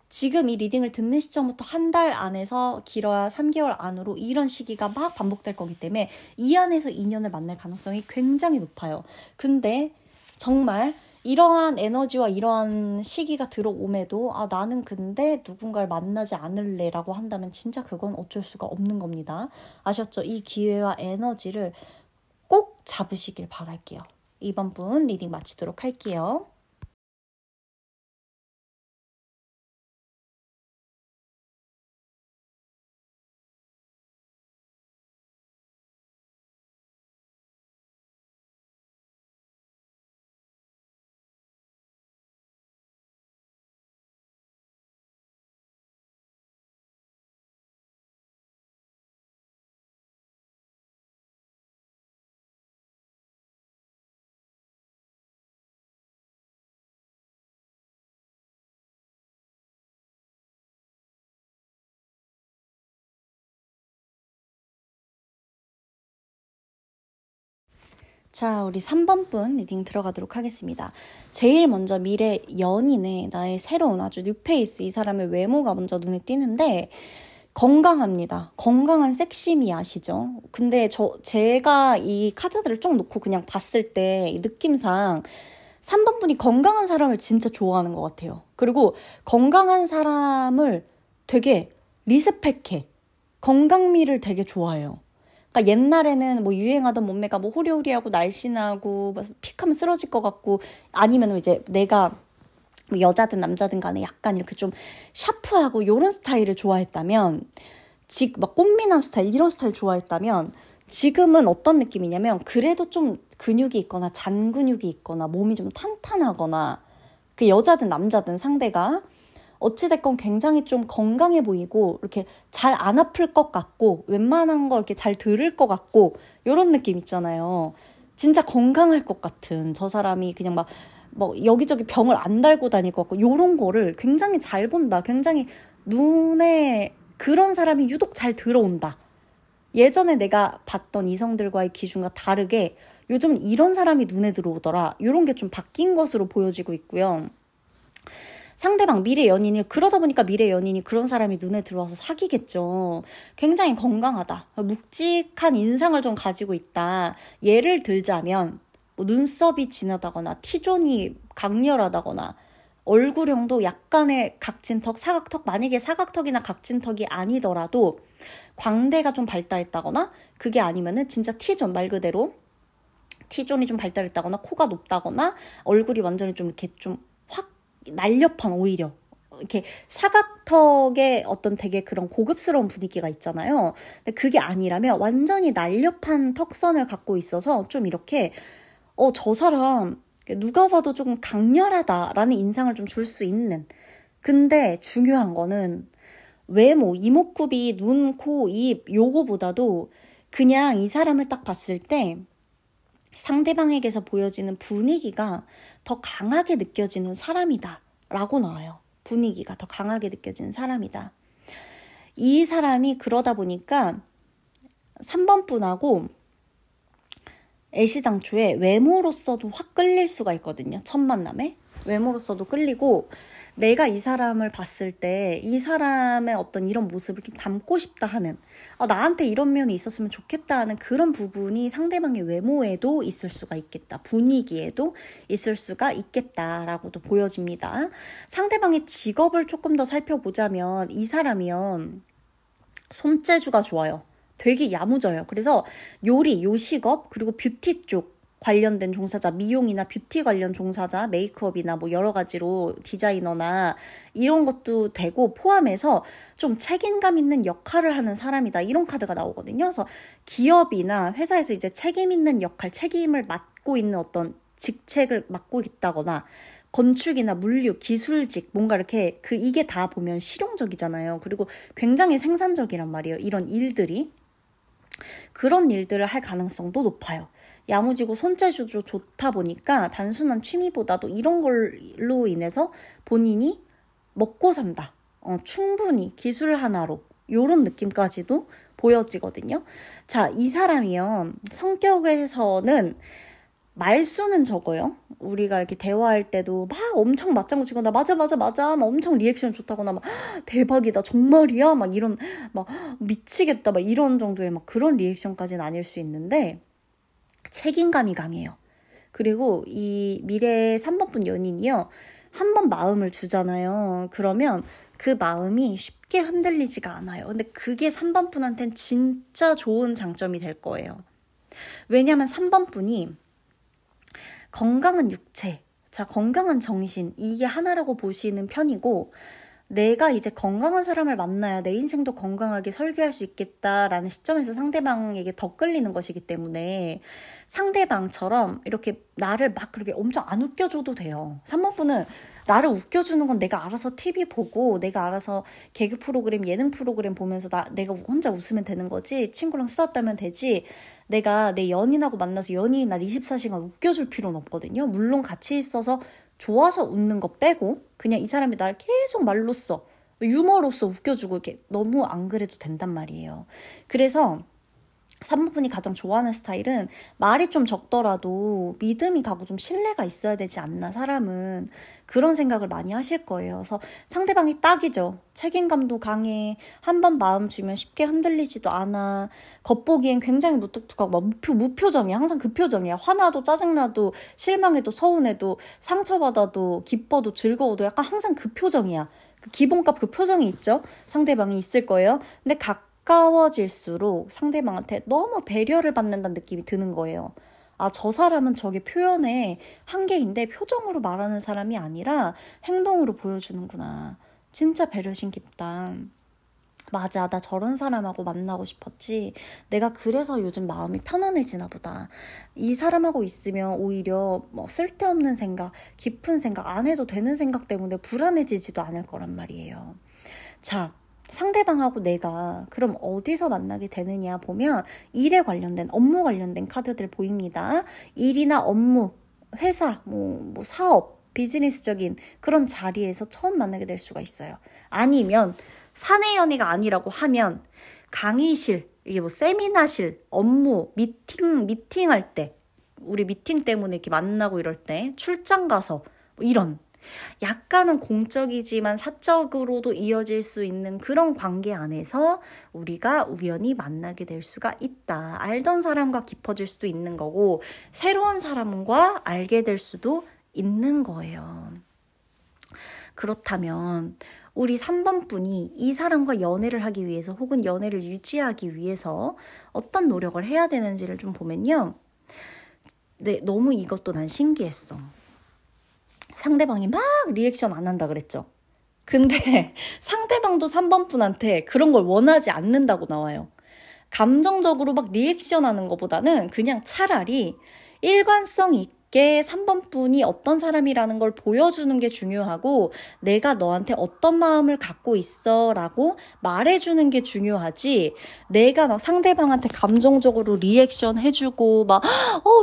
지금 이 리딩을 듣는 시점부터 한 달 안에서 길어야 3개월 안으로 이런 시기가 막 반복될 거기 때문에 이 안에서 인연을 만날 가능성이 굉장히 높아요. 근데 정말 이러한 에너지와 이러한 시기가 들어옴에도 나는 근데 누군가를 만나지 않을래 라고 한다면 진짜 그건 어쩔 수가 없는 겁니다. 아셨죠? 이 기회와 에너지를 꼭 잡으시길 바랄게요. 이번 분 리딩 마치도록 할게요. 자, 우리 3번 분 리딩 들어가도록 하겠습니다. 제일 먼저 미래 연인의 나의 새로운 아주 뉴페이스, 이 사람의 외모가 먼저 눈에 띄는데 건강합니다. 건강한 섹시미 아시죠? 근데 제가 이 카드들을 쭉 놓고 그냥 봤을 때 느낌상 3번 분이 건강한 사람을 진짜 좋아하는 것 같아요. 그리고 건강한 사람을 되게 리스펙해. 건강미를 되게 좋아해요. 그러니까 옛날에는 뭐 유행하던 몸매가 뭐 호리호리하고 날씬하고 픽하면 쓰러질 것 같고, 아니면 이제 내가 뭐 여자든 남자든 간에 약간 이렇게 좀 샤프하고 요런 스타일을 좋아했다면, 지금 막 꽃미남 스타일 이런 스타일 좋아했다면, 지금은 어떤 느낌이냐면 그래도 좀 근육이 있거나 잔 근육이 있거나 몸이 좀 탄탄하거나, 그 여자든 남자든 상대가 어찌됐건 굉장히 좀 건강해 보이고 이렇게 잘 안 아플 것 같고 웬만한 거 이렇게 잘 들을 것 같고 이런 느낌 있잖아요. 진짜 건강할 것 같은, 저 사람이 그냥 막 뭐 여기저기 병을 안 달고 다닐 것 같고 이런 거를 굉장히 잘 본다. 굉장히 눈에 그런 사람이 유독 잘 들어온다. 예전에 내가 봤던 이성들과의 기준과 다르게 요즘은 이런 사람이 눈에 들어오더라. 이런 게 좀 바뀐 것으로 보여지고 있고요. 상대방 미래 연인이, 그러다 보니까 미래 연인이 그런 사람이 눈에 들어와서 사귀겠죠. 굉장히 건강하다. 묵직한 인상을 좀 가지고 있다. 예를 들자면 뭐 눈썹이 진하다거나 T존이 강렬하다거나 얼굴형도 약간의 각진턱, 사각턱, 만약에 사각턱이나 각진턱이 아니더라도 광대가 좀 발달했다거나, 그게 아니면은 진짜 T존, 말 그대로 T존이 좀 발달했다거나 코가 높다거나 얼굴이 완전히 좀 이렇게 좀 확 날렵한, 오히려 이렇게 사각턱에 어떤 되게 그런 고급스러운 분위기가 있잖아요. 근데 그게 아니라면 완전히 날렵한 턱선을 갖고 있어서 좀 이렇게 저 사람 누가 봐도 조금 강렬하다라는 인상을 좀 줄 수 있는. 근데 중요한 거는 외모, 이목구비, 눈, 코, 입 요거보다도 그냥 이 사람을 딱 봤을 때 상대방에게서 보여지는 분위기가 더 강하게 느껴지는 사람이다 라고 나와요. 분위기가 더 강하게 느껴지는 사람이다. 이 사람이 그러다 보니까 3번 분하고 애시당초에 외모로서도 확 끌릴 수가 있거든요. 첫 만남에 외모로서도 끌리고, 내가 이 사람을 봤을 때 이 사람의 어떤 이런 모습을 좀 담고 싶다 하는, 나한테 이런 면이 있었으면 좋겠다 하는 그런 부분이 상대방의 외모에도 있을 수가 있겠다, 분위기에도 있을 수가 있겠다라고도 보여집니다. 상대방의 직업을 조금 더 살펴보자면 이 사람이요, 손재주가 좋아요. 되게 야무져요. 그래서 요리, 요식업, 그리고 뷰티 쪽 관련된 종사자, 미용이나 뷰티 관련 종사자, 메이크업이나 뭐 여러 가지로 디자이너나 이런 것도 되고, 포함해서 좀 책임감 있는 역할을 하는 사람이다, 이런 카드가 나오거든요. 그래서 기업이나 회사에서 이제 책임 있는 역할, 책임을 맡고 있는 어떤 직책을 맡고 있다거나, 건축이나 물류, 기술직, 뭔가 이렇게 이게 다 보면 실용적이잖아요. 그리고 굉장히 생산적이란 말이에요. 이런 일들이. 그런 일들을 할 가능성도 높아요. 야무지고 손재주도 좋다 보니까 단순한 취미보다도 이런 걸로 인해서 본인이 먹고 산다. 충분히 기술 하나로 이런 느낌까지도 보여지거든요. 자, 이 사람이요, 성격에서는 말수는 적어요. 우리가 이렇게 대화할 때도 막 엄청 맞장구 치거나 맞아 막 엄청 리액션 좋다거나 막 대박이다, 정말이야, 막 이런, 막 미치겠다, 막 이런 정도의 막 그런 리액션까지는 아닐 수 있는데 책임감이 강해요. 그리고 이 미래 3번분 연인이요, 한 번 마음을 주잖아요. 그러면 그 마음이 쉽게 흔들리지가 않아요. 근데 그게 3번분한테는 진짜 좋은 장점이 될 거예요. 왜냐면 3번분이 건강한 육체, 자, 건강한 정신, 이게 하나라고 보시는 편이고, 내가 이제 건강한 사람을 만나야 내 인생도 건강하게 설계할 수 있겠다라는 시점에서 상대방에게 더 끌리는 것이기 때문에 상대방처럼 이렇게 나를 막 그렇게 엄청 안 웃겨줘도 돼요. 3번분은 나를 웃겨주는 건 내가 알아서 TV 보고 내가 알아서 개그 프로그램, 예능 프로그램 보면서 내가 혼자 웃으면 되는 거지, 친구랑 수다 떨면 되지, 내가 내 연인하고 만나서 연인이 날 24시간 웃겨줄 필요는 없거든요. 물론 같이 있어서 좋아서 웃는 거 빼고 그냥 이 사람이 나를 계속 말로써, 유머로서 웃겨주고 이렇게 너무 안 그래도 된단 말이에요. 그래서 3번분이 가장 좋아하는 스타일은 말이 좀 적더라도 믿음이 가고 좀 신뢰가 있어야 되지 않나, 사람은. 그런 생각을 많이 하실 거예요. 그래서 상대방이 딱이죠. 책임감도 강해. 한 번 마음 주면 쉽게 흔들리지도 않아. 겉보기엔 굉장히 무뚝뚝하고 막 무표정이야. 항상 그 표정이야. 화나도 짜증나도 실망해도 서운해도 상처받아도 기뻐도 즐거워도 약간 항상 그 표정이야. 그 기본값 그 표정이 있죠. 상대방이 있을 거예요. 근데 가까워질수록 상대방한테 너무 배려를 받는다는 느낌이 드는 거예요. 아, 저 사람은 저게 표현의 한계인데 표정으로 말하는 사람이 아니라 행동으로 보여주는구나. 진짜 배려심 깊다. 맞아, 나 저런 사람하고 만나고 싶었지. 내가 그래서 요즘 마음이 편안해지나 보다. 이 사람하고 있으면 오히려 뭐 쓸데없는 생각, 깊은 생각, 안 해도 되는 생각 때문에 불안해지지도 않을 거란 말이에요. 자, 상대방하고 내가 그럼 어디서 만나게 되느냐 보면 일에 관련된, 업무 관련된 카드들 보입니다. 일이나 업무, 회사, 뭐 사업, 비즈니스적인 그런 자리에서 처음 만나게 될 수가 있어요. 아니면 사내 연애가 아니라고 하면 강의실, 이게 뭐 세미나실, 업무, 미팅할 때, 우리 미팅 때문에 이렇게 만나고 이럴 때, 출장 가서 뭐 이런 약간은 공적이지만 사적으로도 이어질 수 있는 그런 관계 안에서 우리가 우연히 만나게 될 수가 있다. 알던 사람과 깊어질 수도 있는 거고 새로운 사람과 알게 될 수도 있는 거예요. 그렇다면 우리 3번 분이 이 사람과 연애를 하기 위해서 혹은 연애를 유지하기 위해서 어떤 노력을 해야 되는지를 좀 보면요. 네, 너무 이것도 난 신기했어. 상대방이 막 리액션 안 한다 그랬죠. 근데 상대방도 3번 분한테 그런 걸 원하지 않는다고 나와요. 감정적으로 막 리액션 하는 것보다는 그냥 차라리 일관성 있게 3번 분이 어떤 사람이라는 걸 보여주는 게 중요하고 내가 너한테 어떤 마음을 갖고 있어 라고 말해주는 게 중요하지 내가 막 상대방한테 감정적으로 리액션 해주고 막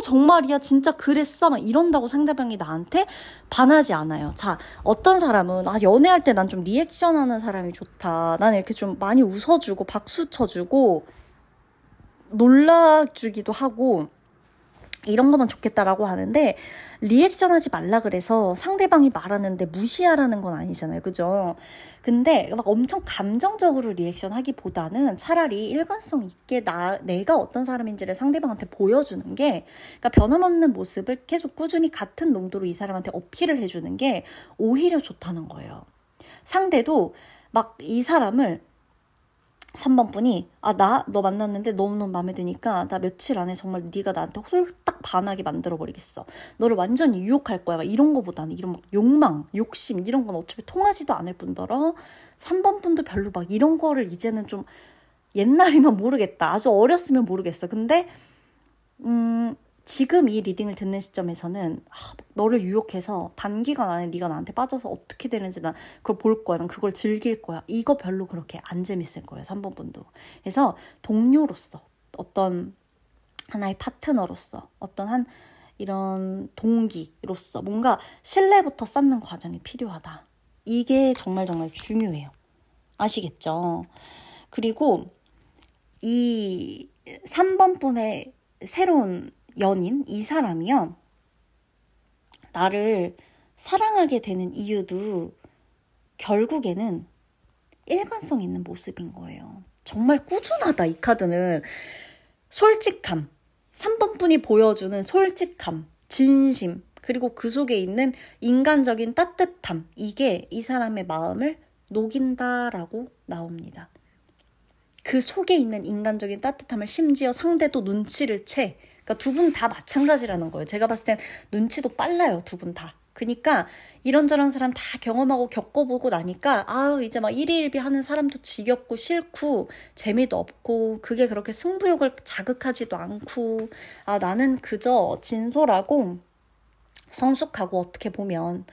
정말이야 진짜 그랬어 막 이런다고 상대방이 나한테 반하지 않아요. 자, 어떤 사람은 연애할 때 난 좀 리액션 하는 사람이 좋다. 난 이렇게 좀 많이 웃어주고 박수 쳐주고 놀라주기도 하고 이런 거만 좋겠다라고 하는데 리액션 하지 말라 그래서 상대방이 말하는데 무시하라는 건 아니잖아요. 그죠? 근데 막 엄청 감정적으로 리액션 하기보다는 차라리 일관성 있게 내가 어떤 사람인지를 상대방한테 보여주는 게 그러니까 변함없는 모습을 계속 꾸준히 같은 농도로 이 사람한테 어필을 해주는 게 오히려 좋다는 거예요. 상대도 막 이 사람을 3번 분이 너 만났는데 너무너무 마음에 드니까 나 며칠 안에 정말 네가 나한테 홀딱 반하게 만들어버리겠어. 너를 완전히 유혹할 거야. 막 이런 거보다는 이런 막 욕망, 욕심 이런 건 어차피 통하지도 않을 뿐더러 3번 분도 별로 막 이런 거를 이제는 좀 옛날이면 모르겠다. 아주 어렸으면 모르겠어. 근데 지금 이 리딩을 듣는 시점에서는 너를 유혹해서 단기간 안에 네가 나한테 빠져서 어떻게 되는지 난 그걸 볼 거야. 난 그걸 즐길 거야. 이거 별로 그렇게 안 재밌을 거예요. 3번 분도. 그래서 동료로서 어떤 하나의 파트너로서 어떤 이런 동기로서 뭔가 신뢰부터 쌓는 과정이 필요하다. 이게 정말 중요해요. 아시겠죠? 그리고 이 3번 분의 새로운 연인, 이 사람이요. 나를 사랑하게 되는 이유도 결국에는 일관성 있는 모습인 거예요. 정말 꾸준하다, 이 카드는. 솔직함. 3번 분이 보여주는 솔직함, 진심, 그리고 그 속에 있는 인간적인 따뜻함. 이게 이 사람의 마음을 녹인다라고 나옵니다. 그 속에 있는 인간적인 따뜻함을 심지어 상대도 눈치를 채. 그러니까 두 분 다 마찬가지라는 거예요. 제가 봤을 땐 눈치도 빨라요. 두 분 다. 그러니까 이런저런 사람 다 경험하고 겪어보고 나니까 이제 막 일희일비 하는 사람도 지겹고 싫고 재미도 없고 그게 그렇게 승부욕을 자극하지도 않고 나는 그저 진솔하고 성숙하고 어떻게 보면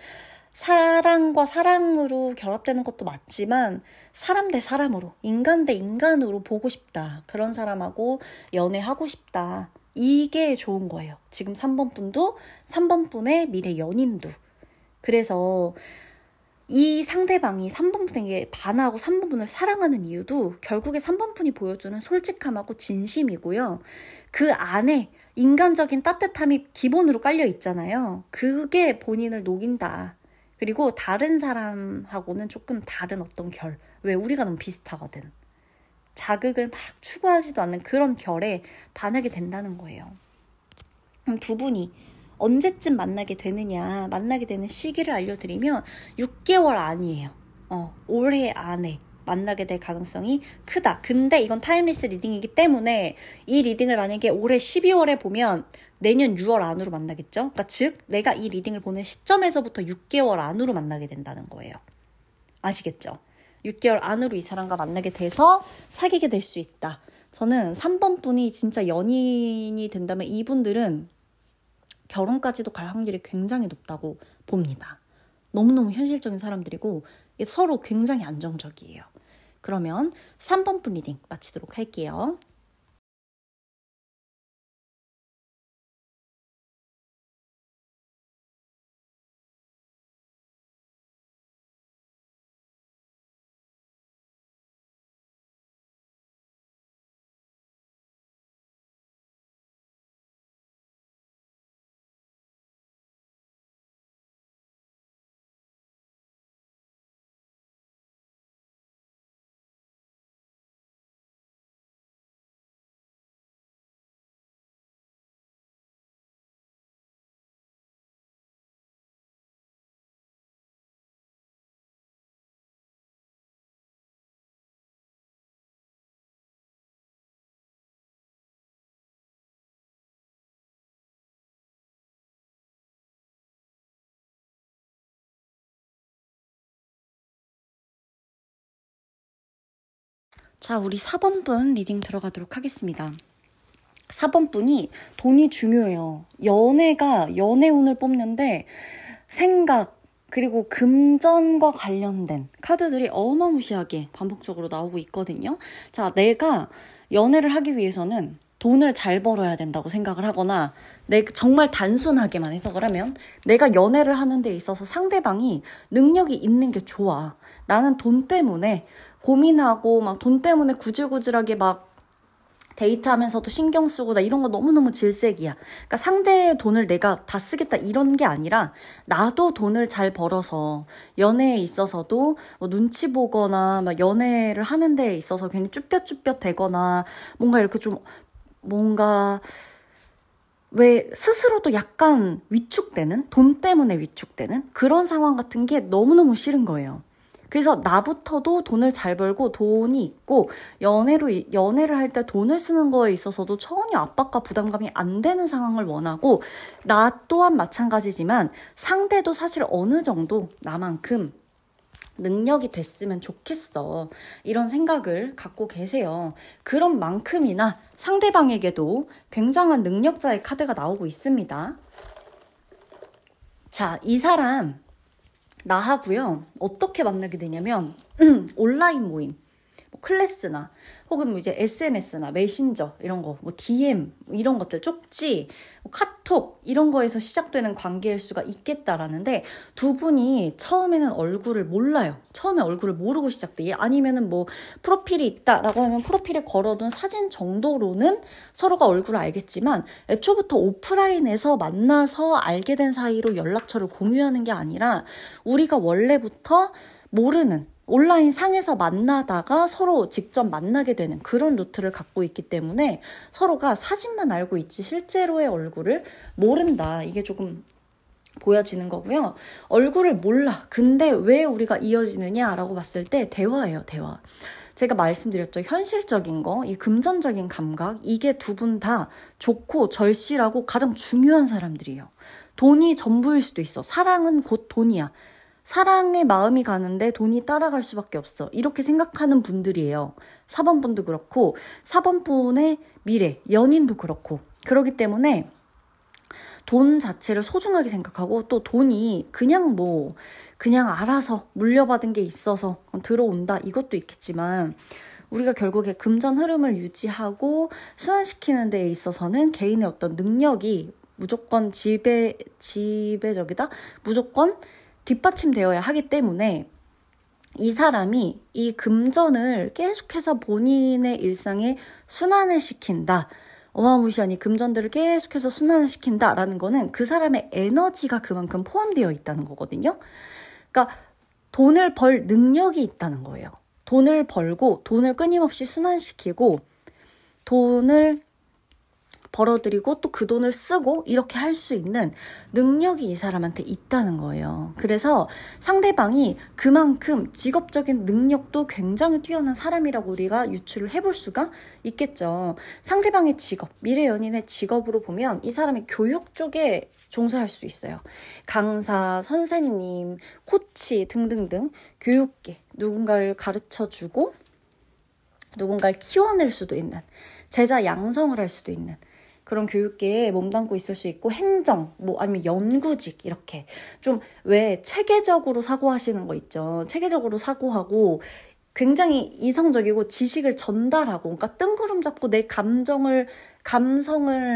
사랑과 사랑으로 결합되는 것도 맞지만 사람 대 사람으로 인간 대 인간으로 보고 싶다. 그런 사람하고 연애하고 싶다. 이게 좋은 거예요. 지금 3번 분도 3번 분의 미래 연인도. 그래서 이 상대방이 3번분에게 반하고 3번분을 사랑하는 이유도 결국에 3번분이 보여주는 솔직함하고 진심이고요. 그 안에 인간적인 따뜻함이 기본으로 깔려 있잖아요. 그게 본인을 녹인다. 그리고 다른 사람하고는 조금 다른 어떤 결. 왜 우리가 너무 비슷하거든. 자극을 막 추구하지도 않는 그런 결에 반하게 된다는 거예요. 그럼 두 분이 언제쯤 만나게 되느냐, 만나게 되는 시기를 알려드리면 6개월 안이에요. 올해 안에 만나게 될 가능성이 크다. 근데 이건 타임리스 리딩이기 때문에 이 리딩을 만약에 올해 12월에 보면 내년 6월 안으로 만나겠죠? 그러니까 즉 내가 이 리딩을 보는 시점에서부터 6개월 안으로 만나게 된다는 거예요. 아시겠죠? 6개월 안으로 이 사람과 만나게 돼서 사귀게 될 수 있다. 저는 3번 분이 진짜 연인이 된다면 이분들은 결혼까지도 갈 확률이 굉장히 높다고 봅니다. 너무너무 현실적인 사람들이고 서로 굉장히 안정적이에요. 그러면 3번 분 리딩 마치도록 할게요. 자, 우리 4번 분 리딩 들어가도록 하겠습니다. 4번 분이 돈이 중요해요. 연애가 연애운을 뽑는데 생각 그리고 금전과 관련된 카드들이 어마무시하게 반복적으로 나오고 있거든요. 자, 내가 연애를 하기 위해서는 돈을 잘 벌어야 된다고 생각을 하거나 정말 단순하게만 해석을 하면 내가 연애를 하는 데 있어서 상대방이 능력이 있는 게 좋아. 나는 돈 때문에 고민하고 막 돈 때문에 구질구질하게 막 데이트하면서도 신경 쓰고 나 이런 거 너무너무 질색이야. 그러니까 상대의 돈을 내가 다 쓰겠다 이런 게 아니라 나도 돈을 잘 벌어서 연애에 있어서도 뭐 눈치 보거나 막 연애를 하는 데 있어서 괜히 쭈뼛쭈뼛 되거나 뭔가 이렇게 좀 뭔가 왜 스스로도 약간 위축되는 돈 때문에 위축되는 그런 상황 같은 게 너무너무 싫은 거예요. 그래서 나부터도 돈을 잘 벌고 돈이 있고 연애를 할 때 돈을 쓰는 거에 있어서도 전혀 압박과 부담감이 안 되는 상황을 원하고 나 또한 마찬가지지만 상대도 사실 어느 정도 나만큼 능력이 됐으면 좋겠어. 이런 생각을 갖고 계세요. 그런 만큼이나 상대방에게도 굉장한 능력자의 카드가 나오고 있습니다. 자, 이 사람 나하고요. 어떻게 만나게 되냐면 온라인 모임, 뭐 클래스나 혹은 뭐 이제 SNS나 메신저 이런 거, 뭐 DM 이런 것들 쪽지, 뭐 카톡 이런 거에서 시작되는 관계일 수가 있겠다라는데 두 분이 처음에는 얼굴을 몰라요. 처음에 얼굴을 모르고 시작돼. 아니면은 뭐 프로필이 있다라고 하면 프로필에 걸어둔 사진 정도로는 서로가 얼굴을 알겠지만 애초부터 오프라인에서 만나서 알게 된 사이로 연락처를 공유하는 게 아니라 우리가 원래부터 모르는 온라인 상에서 만나다가 서로 직접 만나게 되는 그런 루트를 갖고 있기 때문에 서로가 사진만 알고 있지 실제로의 얼굴을 모른다. 이게 조금 보여지는 거고요. 얼굴을 몰라. 근데 왜 우리가 이어지느냐라고 봤을 때 대화예요, 대화. 제가 말씀드렸죠. 현실적인 거, 이 금전적인 감각, 이게 두 분 다 좋고 절실하고 가장 중요한 사람들이에요. 돈이 전부일 수도 있어. 사랑은 곧 돈이야. 사랑의 마음이 가는데 돈이 따라갈 수밖에 없어. 이렇게 생각하는 분들이에요. 4번 분도 그렇고 4번 분의 미래, 연인도 그렇고 그렇기 때문에 돈 자체를 소중하게 생각하고 또 돈이 그냥 알아서 물려받은 게 있어서 들어온다 이것도 있겠지만 우리가 결국에 금전 흐름을 유지하고 순환시키는 데 있어서는 개인의 어떤 능력이 무조건 지배적이다? 무조건 뒷받침되어야 하기 때문에 이 사람이 이 금전을 계속해서 본인의 일상에 순환을 시킨다. 어마무시한 이 금전들을 계속해서 순환을 시킨다라는 거는 그 사람의 에너지가 그만큼 포함되어 있다는 거거든요. 그러니까 돈을 벌 능력이 있다는 거예요. 돈을 벌고 돈을 끊임없이 순환시키고 돈을 벌어들이고 또 그 돈을 쓰고 이렇게 할 수 있는 능력이 이 사람한테 있다는 거예요. 그래서 상대방이 그만큼 직업적인 능력도 굉장히 뛰어난 사람이라고 우리가 유추를 해볼 수가 있겠죠. 상대방의 직업, 미래 연인의 직업으로 보면 이 사람이 교육 쪽에 종사할 수 있어요. 강사, 선생님, 코치 등등등 교육계, 누군가를 가르쳐주고 누군가를 키워낼 수도 있는, 제자 양성을 할 수도 있는 그런 교육계에 몸담고 있을 수 있고, 행정, 아니면 연구직, 이렇게 좀 왜 체계적으로 사고하시는 거 있죠. 체계적으로 사고하고 굉장히 이성적이고 지식을 전달하고, 그러니까 뜬구름 잡고 내 감성을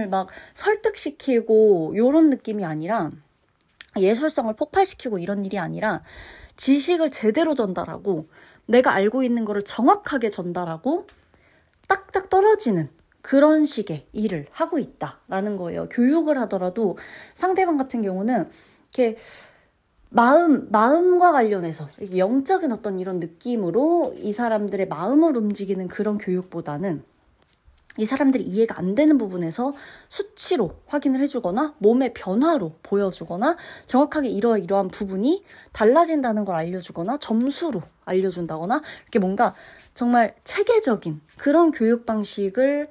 막 설득시키고 요런 느낌이 아니라, 예술성을 폭발시키고 이런 일이 아니라 지식을 제대로 전달하고 내가 알고 있는 거를 정확하게 전달하고 딱딱 떨어지는 그런 식의 일을 하고 있다라는 거예요. 교육을 하더라도 상대방 같은 경우는 이렇게 마음과 관련해서 영적인 어떤 이런 느낌으로 이 사람들의 마음을 움직이는 그런 교육보다는 이 사람들이 이해가 안 되는 부분에서 수치로 확인을 해주거나 몸의 변화로 보여주거나 정확하게 이러한 부분이 달라진다는 걸 알려주거나 점수로 알려준다거나 이렇게 뭔가 정말 체계적인 그런 교육 방식을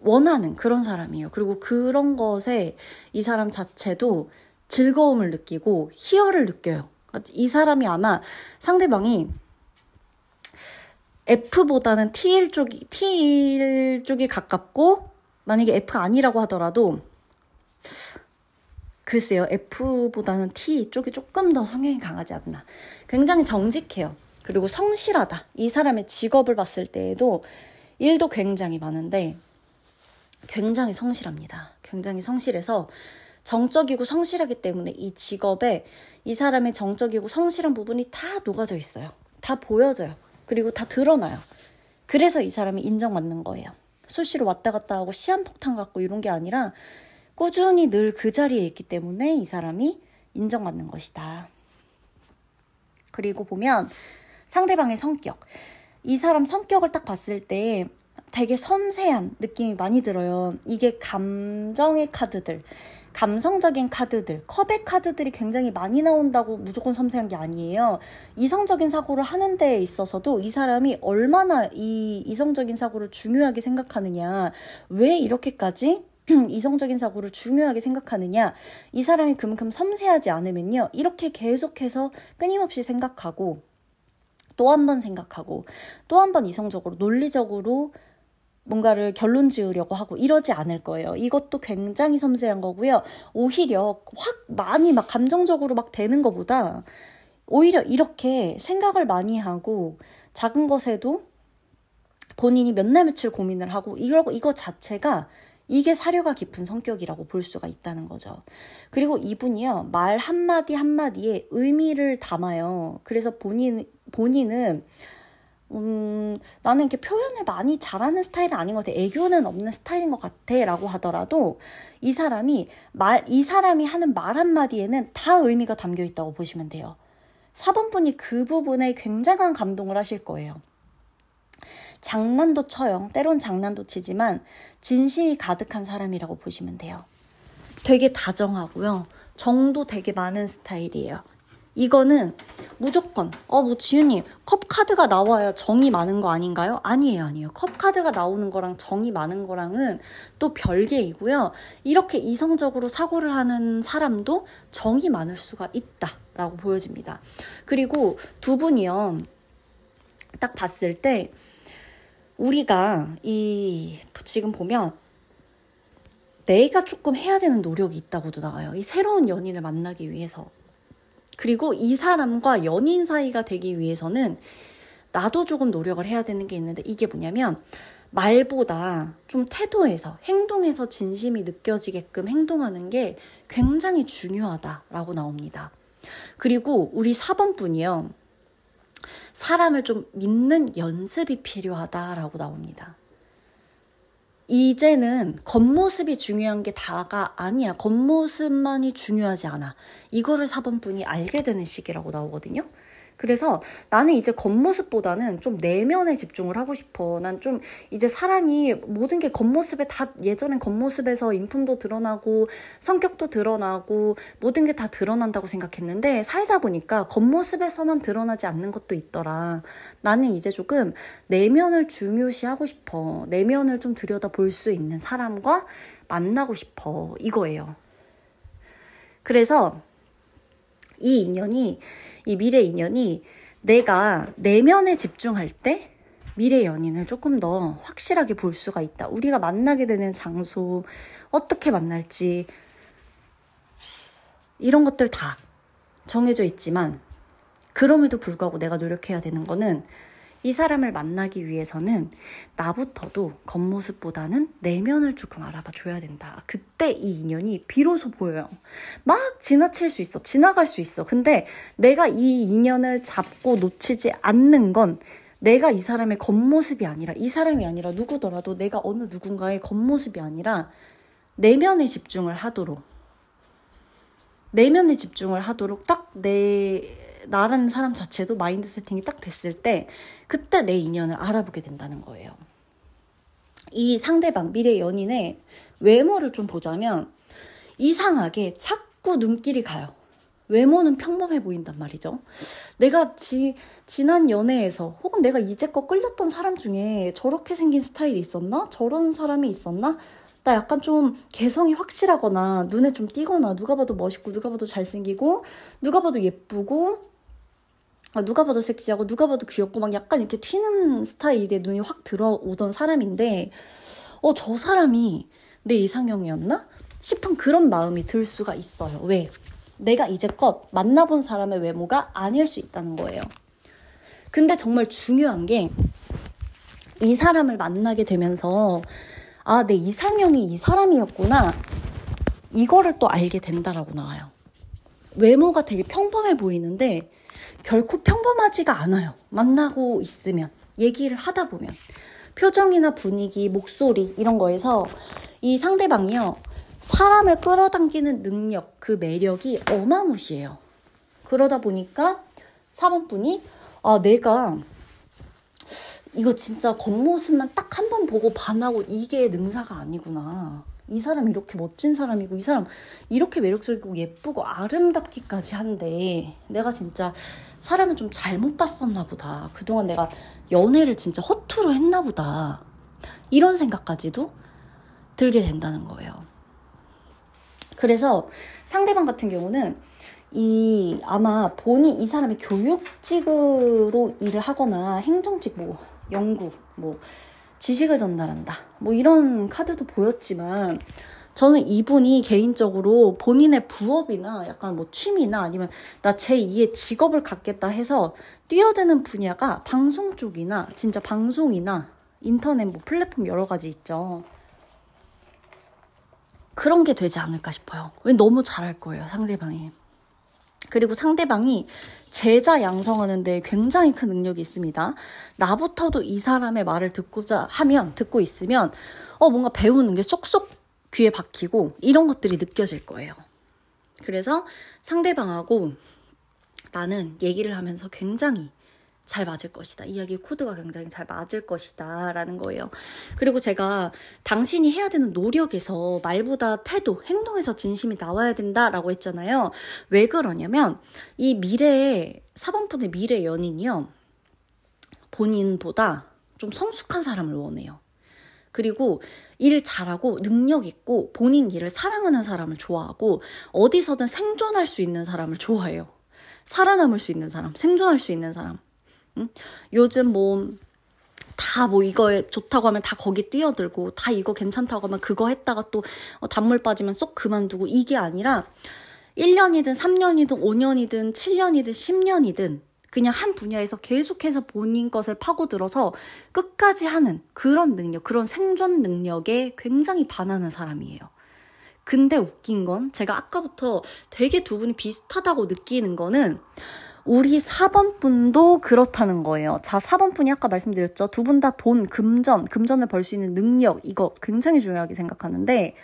원하는 그런 사람이에요. 그리고 그런 것에 이 사람 자체도 즐거움을 느끼고 희열을 느껴요. 이 사람이 아마 상대방이 F보다는 T일 쪽이 가깝고, 만약에 F가 아니라고 하더라도 글쎄요, F보다는 T 쪽이 조금 더 성향이 강하지 않나. 굉장히 정직해요. 그리고 성실하다. 이 사람의 직업을 봤을 때에도 일도 굉장히 많은데 굉장히 성실합니다. 굉장히 성실해서 정적이고 성실하기 때문에 이 직업에 이 사람의 정적이고 성실한 부분이 다 녹아져 있어요. 다 보여져요. 그리고 다 드러나요. 그래서 이 사람이 인정받는 거예요. 수시로 왔다 갔다 하고 시한폭탄 같고 이런 게 아니라 꾸준히 늘 그 자리에 있기 때문에 이 사람이 인정받는 것이다. 그리고 보면 상대방의 성격. 이 사람 성격을 딱 봤을 때 되게 섬세한 느낌이 많이 들어요. 이게 감정의 카드들, 감성적인 카드들, 컵의 카드들이 굉장히 많이 나온다고 무조건 섬세한 게 아니에요. 이성적인 사고를 하는 데에 있어서도 이 사람이 얼마나 이 이성적인 사고를 중요하게 생각하느냐, 왜 이렇게까지 이성적인 사고를 중요하게 생각하느냐, 이 사람이 그만큼 섬세하지 않으면요, 이렇게 계속해서 끊임없이 생각하고 또 한 번 생각하고 또 한 번 이성적으로 논리적으로 뭔가를 결론 지으려고 하고 이러지 않을 거예요. 이것도 굉장히 섬세한 거고요. 오히려 확 많이 막 감정적으로 막 되는 것보다 오히려 이렇게 생각을 많이 하고 작은 것에도 본인이 몇 날 며칠 고민을 하고 이거 자체가 이게 사려가 깊은 성격이라고 볼 수가 있다는 거죠. 그리고 이분이요, 말 한마디 한마디에 의미를 담아요. 그래서 본인은 나는 이렇게 표현을 많이 잘하는 스타일은 아닌 것 같아. 애교는 없는 스타일인 것 같아. 라고 하더라도 이 사람이 하는 말 한마디에는 다 의미가 담겨 있다고 보시면 돼요. 4번분이 그 부분에 굉장한 감동을 하실 거예요. 장난도 쳐요. 때론 장난도 치지만 진심이 가득한 사람이라고 보시면 돼요. 되게 다정하고요. 정도 되게 많은 스타일이에요. 이거는 무조건 지윤님 컵 카드가 나와야 정이 많은 거 아닌가요? 아니에요. 컵 카드가 나오는 거랑 정이 많은 거랑은 또 별개이고요. 이렇게 이성적으로 사고를 하는 사람도 정이 많을 수가 있다라고 보여집니다. 그리고 두 분이요, 딱 봤을 때 우리가 지금 보면 내가 조금 해야 되는 노력이 있다고도 나와요. 이 새로운 연인을 만나기 위해서. 그리고 이 사람과 연인 사이가 되기 위해서는 나도 조금 노력을 해야 되는 게 있는데, 이게 뭐냐면 말보다 좀 태도에서, 행동에서 진심이 느껴지게끔 행동하는 게 굉장히 중요하다라고 나옵니다. 그리고 우리 4번분이요. 사람을 좀 믿는 연습이 필요하다라고 나옵니다. 이제는 겉모습이 중요한 게 다가 아니야. 겉모습만이 중요하지 않아. 이거를 4번분이 알게 되는 시기라고 나오거든요. 그래서 나는 이제 겉모습보다는 좀 내면에 집중을 하고 싶어. 난 좀 이제 사람이 모든 게 겉모습에 다 예전엔 겉모습에서 인품도 드러나고 성격도 드러나고 모든 게 다 드러난다고 생각했는데 살다 보니까 겉모습에서만 드러나지 않는 것도 있더라. 나는 이제 조금 내면을 중요시하고 싶어. 내면을 좀 들여다볼 수 있는 사람과 만나고 싶어. 이거예요. 그래서 이 미래 인연이 내가 내면에 집중할 때 미래 연인을 조금 더 확실하게 볼 수가 있다. 우리가 만나게 되는 장소, 어떻게 만날지 이런 것들 다 정해져 있지만 그럼에도 불구하고 내가 노력해야 되는 거는 이 사람을 만나기 위해서는 나부터도 겉모습보다는 내면을 조금 알아봐 줘야 된다. 그때 이 인연이 비로소 보여요. 막 지나칠 수 있어. 지나갈 수 있어. 근데 내가 이 인연을 잡고 놓치지 않는 건 내가 이 사람의 겉모습이 아니라 이 사람이 아니라 누구더라도 내가 어느 누군가의 겉모습이 아니라 내면에 집중을 하도록 딱 나라는 사람 자체도 마인드 세팅이 딱 됐을 때 그때 내 인연을 알아보게 된다는 거예요. 이 상대방 미래 연인의 외모를 좀 보자면 이상하게 자꾸 눈길이 가요. 외모는 평범해 보인단 말이죠. 내가 지난 연애에서 혹은 내가 이제껏 끌렸던 사람 중에 저렇게 생긴 스타일이 있었나? 저런 사람이 있었나? 나 약간 좀 개성이 확실하거나 눈에 좀 띄거나 누가 봐도 멋있고 누가 봐도 잘생기고 누가 봐도 예쁘고 누가 봐도 섹시하고 누가 봐도 귀엽고 막 약간 이렇게 튀는 스타일의 눈이 확 들어오던 사람인데 저 사람이 내 이상형이었나? 싶은 그런 마음이 들 수가 있어요. 왜? 내가 이제껏 만나본 사람의 외모가 아닐 수 있다는 거예요. 근데 정말 중요한 게 이 사람을 만나게 되면서 내 이상형이 이 사람이었구나. 이거를 또 알게 된다라고 나와요. 외모가 되게 평범해 보이는데 결코 평범하지가 않아요. 만나고 있으면, 얘기를 하다 보면. 표정이나 분위기, 목소리 이런 거에서 이 상대방이요. 사람을 끌어당기는 능력, 그 매력이 어마무시해요. 그러다 보니까 4번분이 내가 이거 진짜 겉모습만 딱 한 번 보고 반하고 이게 능사가 아니구나. 이 사람 이렇게 멋진 사람이고 이 사람 이렇게 매력적이고 예쁘고 아름답기까지 한데 내가 진짜 사람을 좀 잘못 봤었나 보다. 그동안 내가 연애를 진짜 허투루 했나 보다. 이런 생각까지도 들게 된다는 거예요. 그래서 상대방 같은 경우는 아마 이 사람이 교육직으로 일을 하거나 행정직 연구 지식을 전달한다 이런 카드도 보였지만 저는 이분이 개인적으로 본인의 부업이나 약간 취미나 아니면 나 제2의 직업을 갖겠다 해서 뛰어드는 분야가 방송 쪽이나 진짜 방송이나 인터넷 플랫폼 여러 가지 있죠. 그런 게 되지 않을까 싶어요. 왜 너무 잘할 거예요, 상대방이. 그리고 상대방이 제자 양성하는 데 굉장히 큰 능력이 있습니다. 나부터도 이 사람의 말을 듣고 있으면 뭔가 배우는 게 쏙쏙 귀에 박히고 이런 것들이 느껴질 거예요. 그래서 상대방하고 나는 얘기를 하면서 굉장히 잘 맞을 것이다. 이야기 코드가 굉장히 잘 맞을 것이다 라는 거예요. 그리고 제가 당신이 해야 되는 노력에서 말보다 태도, 행동에서 진심이 나와야 된다라고 했잖아요. 왜 그러냐면 이 4번분의 미래 연인이요. 본인보다 좀 성숙한 사람을 원해요. 그리고 일 잘하고 능력 있고 본인 일을 사랑하는 사람을 좋아하고 어디서든 생존할 수 있는 사람을 좋아해요. 살아남을 수 있는 사람, 생존할 수 있는 사람. 응? 요즘 다 이거에 좋다고 하면 다 거기 뛰어들고 다 이거 괜찮다고 하면 그거 했다가 또 단물 빠지면 쏙 그만두고 이게 아니라 1년이든 3년이든 5년이든 7년이든 10년이든 그냥 한 분야에서 계속해서 본인 것을 파고들어서 끝까지 하는 그런 능력, 그런 생존 능력에 굉장히 반하는 사람이에요. 근데 웃긴 건 제가 아까부터 되게 두 분이 비슷하다고 느끼는 거는 우리 4번 분도 그렇다는 거예요. 자, 4번 분이 아까 말씀드렸죠. 두 분 다 돈, 금전을 벌 수 있는 능력, 이거 굉장히 중요하게 생각하는데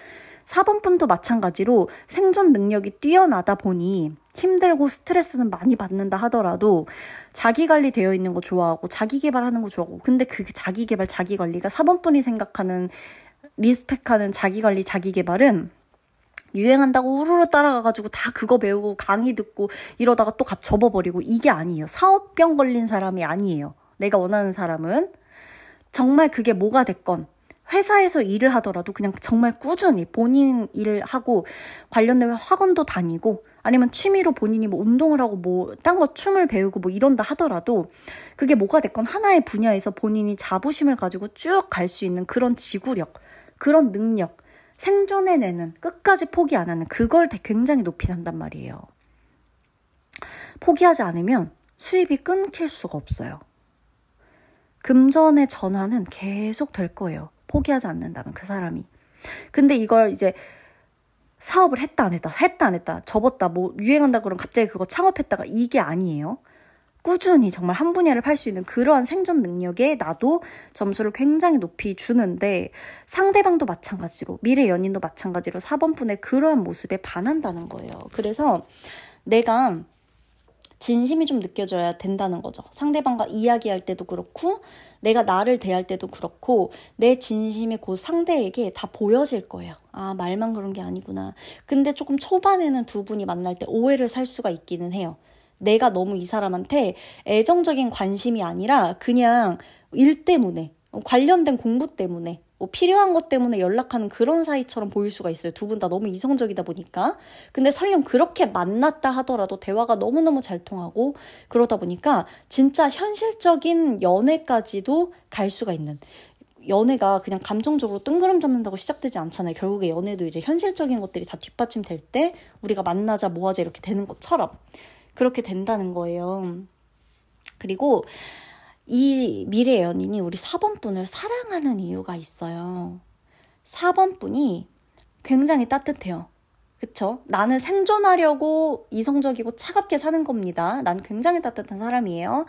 4번 분도 마찬가지로 생존 능력이 뛰어나다 보니 힘들고 스트레스는 많이 받는다 하더라도 자기관리 되어 있는 거 좋아하고 자기 개발하는 거 좋아하고 근데 그 자기 개발, 자기 관리가 4번 분이 생각하는 리스펙하는 자기 관리, 자기 개발은 유행한다고 우르르 따라가가지고 다 그거 배우고 강의 듣고 이러다가 또 접어버리고 이게 아니에요. 사업병 걸린 사람이 아니에요. 내가 원하는 사람은 정말 그게 뭐가 됐건 회사에서 일을 하더라도 그냥 정말 꾸준히 본인 일을 하고 관련된 학원도 다니고 아니면 취미로 본인이 뭐 운동을 하고 뭐 딴 거 춤을 배우고 뭐 이런다 하더라도 그게 뭐가 됐건 하나의 분야에서 본인이 자부심을 가지고 쭉 갈 수 있는 그런 지구력, 그런 능력, 생존해내는, 끝까지 포기 안 하는 그걸 굉장히 높이 산단 말이에요. 포기하지 않으면 수입이 끊길 수가 없어요. 금전의 전환은 계속 될 거예요. 포기하지 않는다면 그 사람이. 근데 이걸 이제 사업을 했다 안 했다 접었다 뭐 유행한다 그러면 갑자기 그거 창업했다가 이게 아니에요. 꾸준히 정말 한 분야를 팔 수 있는 그러한 생존 능력에 나도 점수를 굉장히 높이 주는데 상대방도 마찬가지로 미래 연인도 마찬가지로 4번 분의 그러한 모습에 반한다는 거예요. 그래서 내가 진심이 좀 느껴져야 된다는 거죠. 상대방과 이야기할 때도 그렇고 내가 나를 대할 때도 그렇고 내 진심이 그 상대에게 다 보여질 거예요. 아, 말만 그런 게 아니구나. 근데 조금 초반에는 두 분이 만날 때 오해를 살 수가 있기는 해요. 내가 너무 이 사람한테 애정적인 관심이 아니라 그냥 일 때문에 관련된 공부 때문에 뭐 필요한 것 때문에 연락하는 그런 사이처럼 보일 수가 있어요. 두 분 다 너무 이성적이다 보니까. 근데 설령 그렇게 만났다 하더라도 대화가 너무너무 잘 통하고 그러다 보니까 진짜 현실적인 연애까지도 갈 수가 있는, 연애가 그냥 감정적으로 뜬구름 잡는다고 시작되지 않잖아요. 결국에 연애도 이제 현실적인 것들이 다 뒷받침될 때 우리가 만나자 뭐 하자 이렇게 되는 것처럼 그렇게 된다는 거예요. 그리고 이 미래 연인이 우리 4번 분을 사랑하는 이유가 있어요. 4번 분이 굉장히 따뜻해요. 그쵸? 나는 생존하려고 이성적이고 차갑게 사는 겁니다. 난 굉장히 따뜻한 사람이에요.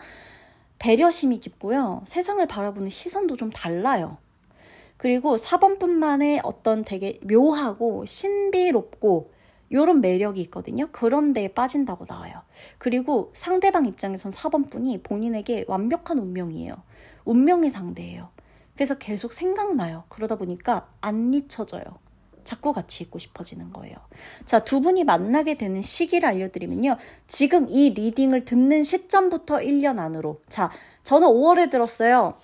배려심이 깊고요. 세상을 바라보는 시선도 좀 달라요. 그리고 4번 분만의 어떤 되게 묘하고 신비롭고 요런 매력이 있거든요. 그런 데에 빠진다고 나와요. 그리고 상대방 입장에선 4번 분이 본인에게 완벽한 운명이에요. 운명의 상대예요. 그래서 계속 생각나요. 그러다 보니까 안 잊혀져요. 자꾸 같이 있고 싶어지는 거예요. 자, 두 분이 만나게 되는 시기를 알려드리면요. 지금 이 리딩을 듣는 시점부터 1년 안으로. 자, 저는 5월에 들었어요.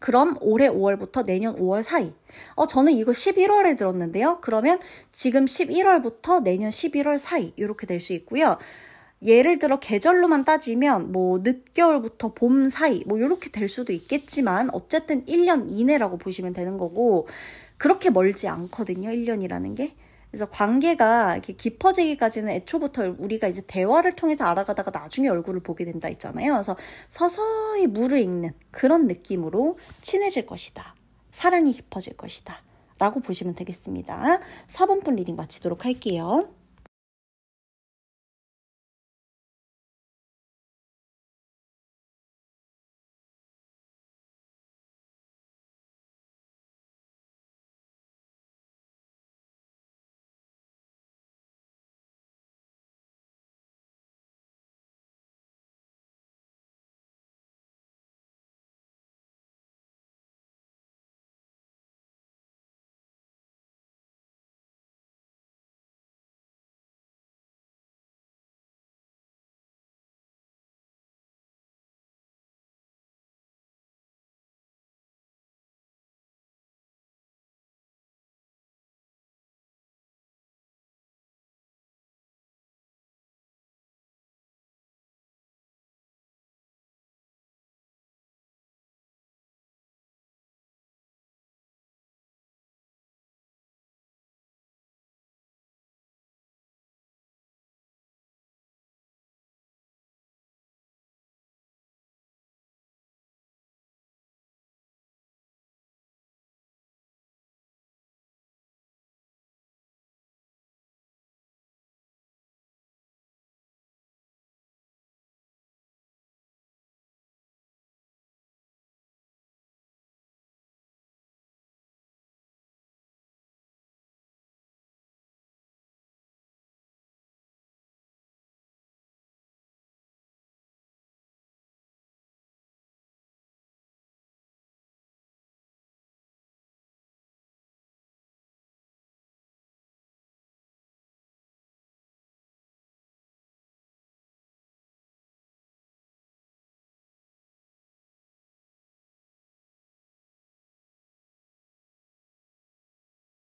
그럼 올해 5월부터 내년 5월 사이. 저는 이거 11월에 들었는데요. 그러면 지금 11월부터 내년 11월 사이 이렇게 될 수 있고요. 예를 들어 계절로만 따지면 뭐 늦겨울부터 봄 사이 뭐 이렇게 될 수도 있겠지만 어쨌든 1년 이내라고 보시면 되는 거고 그렇게 멀지 않거든요. 1년이라는 게. 그래서 관계가 이렇게 깊어지기까지는 애초부터 우리가 이제 대화를 통해서 알아가다가 나중에 얼굴을 보게 된다 했잖아요. 그래서 서서히 무르익는 그런 느낌으로 친해질 것이다. 사랑이 깊어질 것이다. 라고 보시면 되겠습니다. 4번 분 리딩 마치도록 할게요.